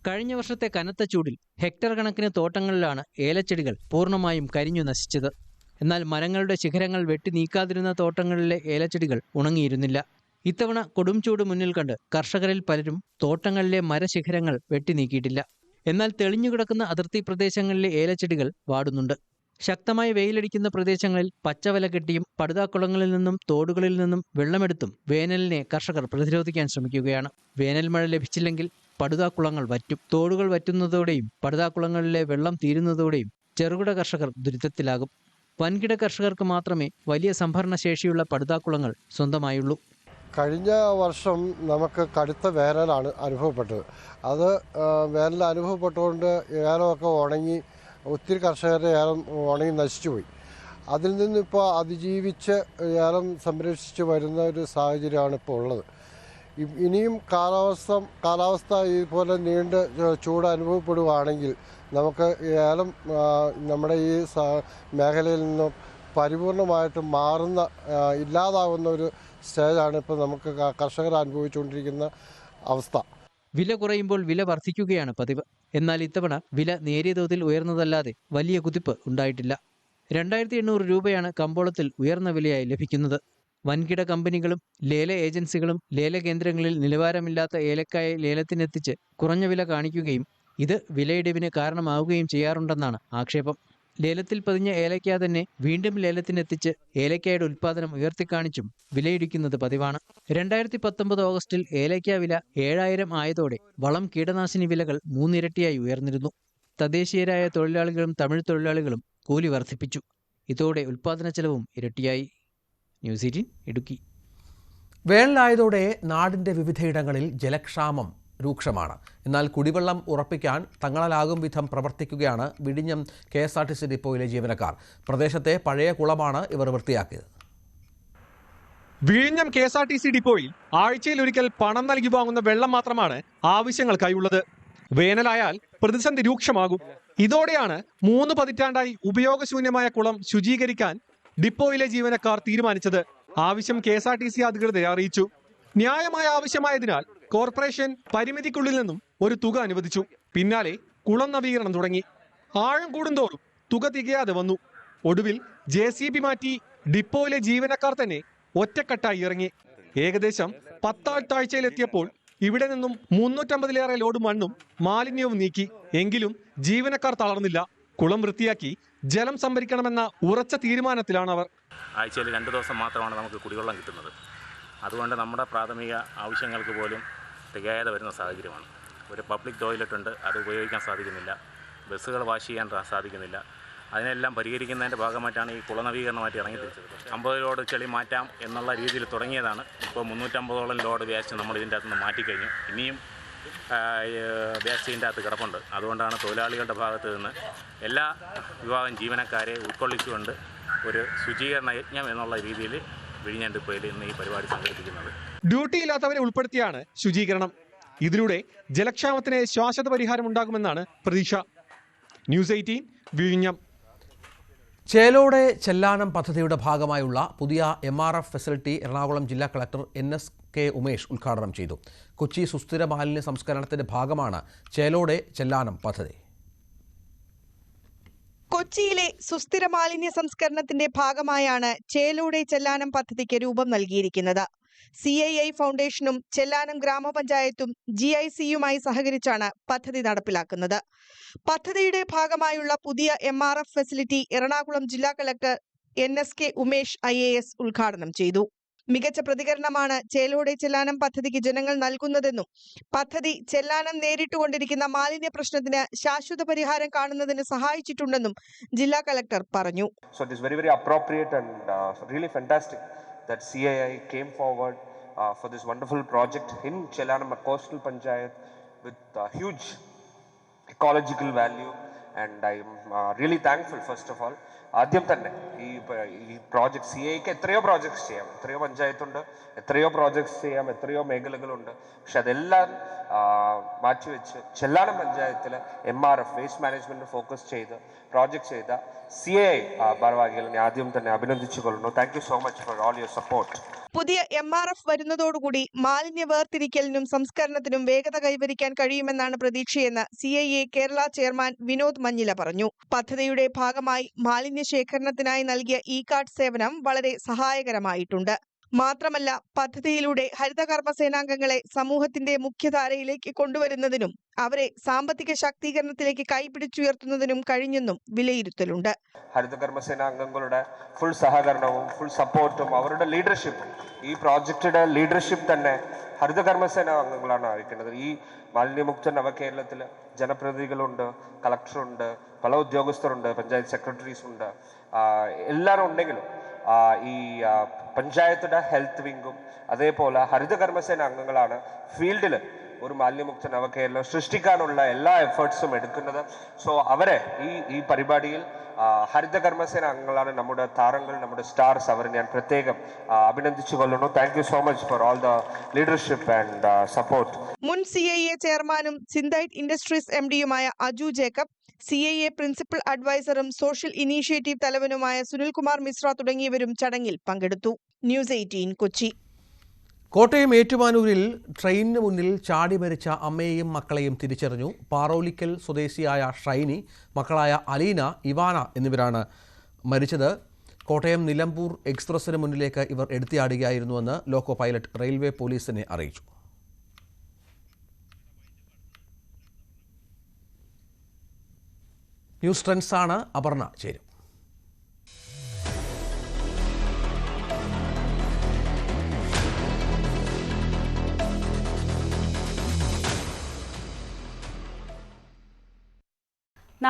കഴിഞ്ഞ വർഷത്തെ കനത്ത ചൂടിൽ ഹെക്ടർ കണക്കിന് തോട്ടങ്ങളിലാണ് ഏലച്ചെടികൾ പൂർണ്ണമായും കരിഞ്ഞു നശിച്ചത്. എന്നാൽ മരങ്ങളുടെ ശിഖരങ്ങൾ വെട്ടി നീക്കാതിരുന്ന തോട്ടങ്ങളിലെ ഏലച്ചെടികൾ ഉണങ്ങിയിരുന്നില്ല. ഇത്തവണ കൊടും ചൂട് മുന്നിൽ കണ്ട് കർഷകരിൽ പലരും തോട്ടങ്ങളിലെ മരശിഖരങ്ങൾ വെട്ടി നീക്കിയിട്ടില്ല. എന്നാൽ തെളിഞ്ഞുകിടക്കുന്ന അതിർത്തി പ്രദേശങ്ങളിലെ ഏലച്ചെടികൾ വാടുന്നുണ്ട്. ശക്തമായ വെയിലടിക്കുന്ന പ്രദേശങ്ങളിൽ പച്ചവല കെട്ടിയും പടുതാക്കുളങ്ങളിൽ നിന്നും തോടുകളിൽ നിന്നും വെള്ളമെടുത്തും വേനലിനെ കർഷകർ പ്രതിരോധിക്കാൻ ശ്രമിക്കുകയാണ്. വേനൽ മഴ ലഭിച്ചില്ലെങ്കിൽ പടുതാക്കുളങ്ങൾ വറ്റും. തോടുകൾ വറ്റുന്നതോടെയും പടുതാക്കുളങ്ങളിലെ വെള്ളം തീരുന്നതോടെയും ചെറുകിട കർഷകർ ദുരിതത്തിലാകും. വൻകിട കർഷകർക്ക് മാത്രമേ വലിയ സംഭരണ ശേഷിയുള്ള പടുതാക്കുളങ്ങൾ സ്വന്തമായുള്ളൂ. കഴിഞ്ഞ വർഷം നമുക്ക് കടുത്ത വേനലാണ് അനുഭവപ്പെട്ടത്. അത് വേനൽ അനുഭവപ്പെട്ടുകൊണ്ട് ഏലമൊക്കെ ഉണങ്ങി ഒത്തിരി കർഷകരുടെ ഏലം ഉണങ്ങി നശിച്ചുപോയി. അതിൽ നിന്നിപ്പോൾ അതിജീവിച്ച് ഏലം സംരക്ഷിച്ച് വരുന്ന ഒരു സാഹചര്യമാണ് ഇപ്പോൾ ഉള്ളത്. ഇനിയും കാലാവസ്ഥ ഇതുപോലെ നീണ്ട് ചൂട് അനുഭവപ്പെടുകയാണെങ്കിൽ നമുക്ക് ഏലം നമ്മുടെ ഈ മേഖലയിൽ നിന്നും പരിപൂർണമായിട്ടും ഇല്ലാതാവുന്ന ഒരു സ്റ്റേജാണ് ഇപ്പോൾ നമുക്ക് കർഷകർ അനുഭവിച്ചുകൊണ്ടിരിക്കുന്ന അവസ്ഥ. വില കുറയുമ്പോൾ വില വർദ്ധിക്കുകയാണ് പതിവ്. എന്നാൽ ഇത്തവണ വില നേരിയ തോതിൽ ഉയർന്നതല്ലാതെ വലിയ കുതിപ്പ് ഉണ്ടായിട്ടില്ല. 2800 രൂപയാണ് കമ്പോളത്തിൽ ഉയർന്ന വിലയായി ലഭിക്കുന്നത്. വൻകിട കമ്പനികളും ലേല ഏജൻസികളും ലേല കേന്ദ്രങ്ങളിൽ നിലവാരമില്ലാത്ത ഏലക്കായ ലേലത്തിനെത്തിച്ച് കുറഞ്ഞ വില കാണിക്കുകയും ഇത് വിലയിടിവിന് കാരണമാവുകയും ചെയ്യാറുണ്ടെന്നാണ് ആക്ഷേപം. ലേലത്തിൽ പതിഞ്ഞ ഏലയ്ക്ക തന്നെ വീണ്ടും ലേലത്തിനെത്തിച്ച് ഏലയ്ക്കയുടെ ഉൽപ്പാദനം ഉയർത്തിക്കാണിച്ചും വിലയിടിക്കുന്നത് പതിവാണ്. 2019 ഓഗസ്റ്റിൽ ഏലയ്ക്ക വില 7000 ആയതോടെ വളം കീടനാശിനി വിലകൾ 3 ഇരട്ടിയായി ഉയർന്നിരുന്നു. തദ്ദേശീയരായ തൊഴിലാളികളും തമിഴ് തൊഴിലാളികളും കൂലി വർദ്ധിപ്പിച്ചു. ഇതോടെ ഉൽപ്പാദന ചെലവും ഇരട്ടിയായി. ന്യൂസ് 18 ഇടുക്കി. വേനലായതോടെ നാടിന്റെ വിവിധയിടങ്ങളിൽ ജലക്ഷാമം രൂക്ഷമാണ്. എന്നാൽ കുടിവെള്ളം ഉറപ്പിക്കാൻ തങ്ങളാലാകും വിധം പ്രവർത്തിക്കുകയാണ് വിഴിഞ്ഞം KSRTC ഡിപ്പോയിലെ ജീവനക്കാർ. പ്രദേശത്തെ പഴയ കുളമാണ് ഇവർ വൃത്തിയാക്കിയത്. വിഴിഞ്ഞം KSRTC ഡിപ്പോയിൽ ആഴ്ചയിൽ ഒരിക്കൽ പണം നൽകി വാങ്ങുന്ന വെള്ളം മാത്രമാണ് ആവശ്യങ്ങൾക്കായുള്ളത്. വേനലായാൽ പ്രതിസന്ധി രൂക്ഷമാകും. ഇതോടെയാണ് 3 പതിറ്റാണ്ടായി ഉപയോഗശൂന്യമായ കുളം ശുചീകരിക്കാൻ ഡിപ്പോയിലെ ജീവനക്കാർ തീരുമാനിച്ചത്. ആവശ്യം KSRTC അധികൃതരെ അറിയിച്ചു. ന്യായമായ ആവശ്യമായതിനാൽ കോർപ്പറേഷൻ പരിമിതിക്കുള്ളിൽ നിന്നും ഒരു തുക അനുവദിച്ചു. പിന്നാലെ കുളം നവീകരണം തുടങ്ങി. ആഴം കൂടുന്തോറും തുക തികയാതെ വന്നു. ഒടുവിൽ JCB മാറ്റി ഡിപ്പോയിലെ ജീവനക്കാർ തന്നെ ഒറ്റക്കെട്ടായി ഇറങ്ങി. ഏകദേശം 10 ആഴ്ചയിലെത്തിയപ്പോൾ ഇവിടെ നിന്നും 350-ലേറെ ലോഡ് മണ്ണും മാലിന്യവും നീക്കി. എങ്കിലും ജീവനക്കാർ തളർന്നില്ല. കുളം വൃത്തിയാക്കി ജലം സംഭരിക്കണമെന്ന ഉറച്ച തീരുമാനത്തിലാണ് അവർ. ആഴ്ചയിൽ 2 ദിവസം മാത്രമാണ് നമുക്ക് കുടിവെള്ളം കിട്ടുന്നത്. അതുകൊണ്ട് നമ്മുടെ പ്രാഥമിക ആവശ്യങ്ങൾക്ക് പോലും തികയാതെ വരുന്ന സാഹചര്യമാണ്. ഒരു പബ്ലിക് ടോയ്ലറ്റ് ഉണ്ട്, അത് ഉപയോഗിക്കാൻ സാധിക്കുന്നില്ല. ബസ്സുകൾ വാഷ് ചെയ്യാൻ സാധിക്കുന്നില്ല. അതിനെല്ലാം പരിഹരിക്കുന്നതിൻ്റെ ഭാഗമായിട്ടാണ് ഈ കുളനവീകരണമായിട്ട് ഇറങ്ങിത്തിരിച്ചത്. 50 ലോഡ് ചെളി മാറ്റാം എന്നുള്ള രീതിയിൽ തുടങ്ങിയതാണ്. ഇപ്പോൾ 350ഓളം ലോഡ് വേസ്റ്റ് നമ്മൾ ഇതിൻ്റെ അകത്ത് നിന്ന് മാറ്റിക്കഴിഞ്ഞു. ഇനിയും വേസ്റ്റ് ഇതിൻ്റെ അകത്ത് കിടപ്പുണ്ട്. അതുകൊണ്ടാണ് തൊഴിലാളികളുടെ ഭാഗത്ത് നിന്ന് എല്ലാ വിഭാഗം ജീവനക്കാരെ ഉൾക്കൊള്ളിച്ചുകൊണ്ട് ഒരു ശുചീകരണ യജ്ഞം എന്നുള്ള രീതിയിൽ വിഴിഞ്ഞം ഡിപ്പോയിൽ ഇന്ന് ഈ പരിപാടി സംഘടിപ്പിക്കുന്നത്. ഡ്യൂട്ടിയില്ലാത്തവരെ ഉൾപ്പെടുത്തിയാണ് ശുചീകരണം. ഇതിലൂടെ ജലക്ഷാമത്തിന് ശാശ്വത പരിഹാരം ഉണ്ടാകുമെന്നാണ് പ്രതീക്ഷ. ന്യൂസ് 18 വിഴിഞ്ഞം. ചേലോടെ ചെല്ലാനം പദ്ധതിയുടെ ഭാഗമായുള്ള പുതിയ MRF ഫെസിലിറ്റി എറണാകുളം ജില്ലാ കളക്ടർ NSK ഉമേഷ് ഉദ്ഘാടനം ചെയ്തു. കൊച്ചി സുസ്ഥിര മാലിന്യ സംസ്കരണത്തിന്റെ ഭാഗമാണ് ചേലോടെ ചെല്ലാനം പദ്ധതി. കൊച്ചിയിലെ സുസ്ഥിര മാലിന്യ സംസ്കരണത്തിന്റെ ഭാഗമായാണ് ചേലോടെ ചെല്ലാനം പദ്ധതിക്ക് രൂപം നൽകിയിരിക്കുന്നത്. CII ഫൗണ്ടേഷനും ചെല്ലാനം ഗ്രാമപഞ്ചായത്തും GICയുമായി സഹകരിച്ചാണ് പദ്ധതി നടപ്പിലാക്കുന്നത്. പദ്ധതിയുടെ ഭാഗമായുള്ള പുതിയ MRF ഫെസിലിറ്റി എറണാകുളം ജില്ലാ കളക്ടർ NSK ഉമേഷ് IAS ഉദ്ഘാടനം ചെയ്തു. മികച്ച പ്രതികരണമാണ് ചേലോടെ ചെല്ലാനം പദ്ധതിക്ക് ജനങ്ങൾ നൽകുന്നതെന്നും പദ്ധതി ചെല്ലാനം നേരിട്ടുകൊണ്ടിരിക്കുന്ന മാലിന്യ പ്രശ്നത്തിന് ശാശ്വത പരിഹാരം കാണുന്നതിന് സഹായിച്ചിട്ടുണ്ടെന്നും ജില്ലാ കളക്ടർ പറഞ്ഞു. So it is very appropriate and really fantastic that CII came forward for this wonderful project in Chelanam Coastal Panchayat with huge ecological value, and I am really thankful first of all. ആദ്യം തന്നെ ഈ പ്രോജക്റ്റ് CIIക്ക് എത്രയോ പ്രോജക്ട്സ് ചെയ്യാം, എത്രയോ പഞ്ചായത്തുണ്ട്, എത്രയോ പ്രോജക്ട്സ് ചെയ്യാം, എത്രയോ മേഖലകളുണ്ട്. പക്ഷെ അതെല്ലാം മാറ്റിവെച്ച് ചെല്ലാനം പഞ്ചായത്തിൽ MRF വേസ്റ്റ് മാനേജ്മെന്റ് ഫോക്കസ് ചെയ്ത് പ്രോജക്റ്റ് ചെയ്ത CII ഭാരവാഹികളെ ആദ്യം തന്നെ അഭിനന്ദിച്ചുകൊള്ളുന്നു. Thank you so much for all your support. പുതിയ MRF വരുന്നതോടുകൂടി മാലിന്യ വേർതിരിക്കലിനും സംസ്കരണത്തിനും വേഗത കൈവരിക്കാൻ കഴിയുമെന്നാണ് പ്രതീക്ഷയെന്ന് CII കേരള ചെയർമാൻ വിനോദ് മഞ്ഞില പറഞ്ഞു. പദ്ധതിയുടെ ഭാഗമായി മാലിന്യ ശേഖരണത്തിനായി നൽകിയ ഇ-കാർഡ് സേവനം വളരെ സഹായകരമായിട്ടുണ്ട്. മാത്രമല്ല പദ്ധതിയിലൂടെ ഹരിതകർമ്മസേനാംഗങ്ങളെ സമൂഹത്തിന്റെ മുഖ്യധാരയിലേക്ക് കൊണ്ടുവരുന്നതിനും അവരെ സാമ്പത്തിക ശാക്തീകരണത്തിലേക്ക് കൈപിടിച്ചുയർത്തുന്നതിനും കഴിഞ്ഞെന്നും വിലയിരുത്തലുണ്ട്. ഹരിതകർമ്മസേനാംഗങ്ങളുടെ ഫുൾ സഹകരണവും ഫുൾ സപ്പോർട്ടും അവരുടെ ലീഡർഷിപ്പും ഈ പ്രോജക്റ്റിന്റെ ലീഡർഷിപ്പ് തന്നെ ഹരിതകർമ്മസേന അംഗങ്ങളാണ് വഹിക്കുന്നത്. ഈ മാലിന്യമുക്ത നവകേരളത്തിൽ ജനപ്രതിനിധികളുണ്ട്, കളക്ടറുണ്ട്, പല ഉദ്യോഗസ്ഥരുണ്ട്, പഞ്ചായത്ത് സെക്രട്ടറീസ് ഉണ്ട്, എല്ലാവരും ഉണ്ടെങ്കിലും ഈ പഞ്ചായത്തിന്റെ ഹെൽത്ത് വിങ്ങും അതേപോലെ ഹരിതകർമ്മസേന അംഗങ്ങളാണ് ഫീൽഡിൽ ഒരു മാലിന്യമുക്ത നവകേരളം സൃഷ്ടിക്കാനുള്ള എല്ലാ എഫേർട്സും എടുക്കുന്നത്. സോ അവരെ ഈ പരിപാടിയിൽ ഹരിതകർമ്മസേന അംഗങ്ങളാണ് നമ്മുടെ താരങ്ങൾ, നമ്മുടെ സ്റ്റാർസ്. അവരെ ഞാൻ പ്രത്യേകം അഭിനന്ദിച്ചു കൊള്ളുന്നു. Thank you so much for all the leadership and support. മുൻ CII ചെയർമാനും സിന്തൈറ്റ് ഇൻഡസ്ട്രീസ് MDയുമായ അജു ജേക്കബ്, CII പ്രിൻസിപ്പൽ അഡ്വൈസറും സോഷ്യൽ ഇനീഷ്യേറ്റീവ് തലവനുമായ സുനിൽകുമാർ മിശ്ര തുടങ്ങിയവരും ചടങ്ങിൽ പങ്കെടുത്തു. ന്യൂസ് 18 കൊച്ചി. കോട്ടയം ഏറ്റുമാനൂരിൽ ട്രെയിനിന് മുന്നിൽ ചാടി മരിച്ച അമ്മയെയും മക്കളെയും തിരിച്ചറിഞ്ഞു. പാറോലിക്കൽ സ്വദേശിയായ ഷൈനി, മക്കളായ അലീന, ഇവാന എന്നിവരാണ് മരിച്ചത്. കോട്ടയം നിലമ്പൂർ എക്സ്പ്രസിന് മുന്നിലേക്ക് ഇവർ എടുത്തിയാടുകയായിരുന്നുവെന്ന് ലോക്കോ പൈലറ്റ് റെയിൽവേ പോലീസിനെ അറിയിച്ചു. ന്യൂസ് ട്രെൻഡ്സാണ്. അപർണ ചേരും.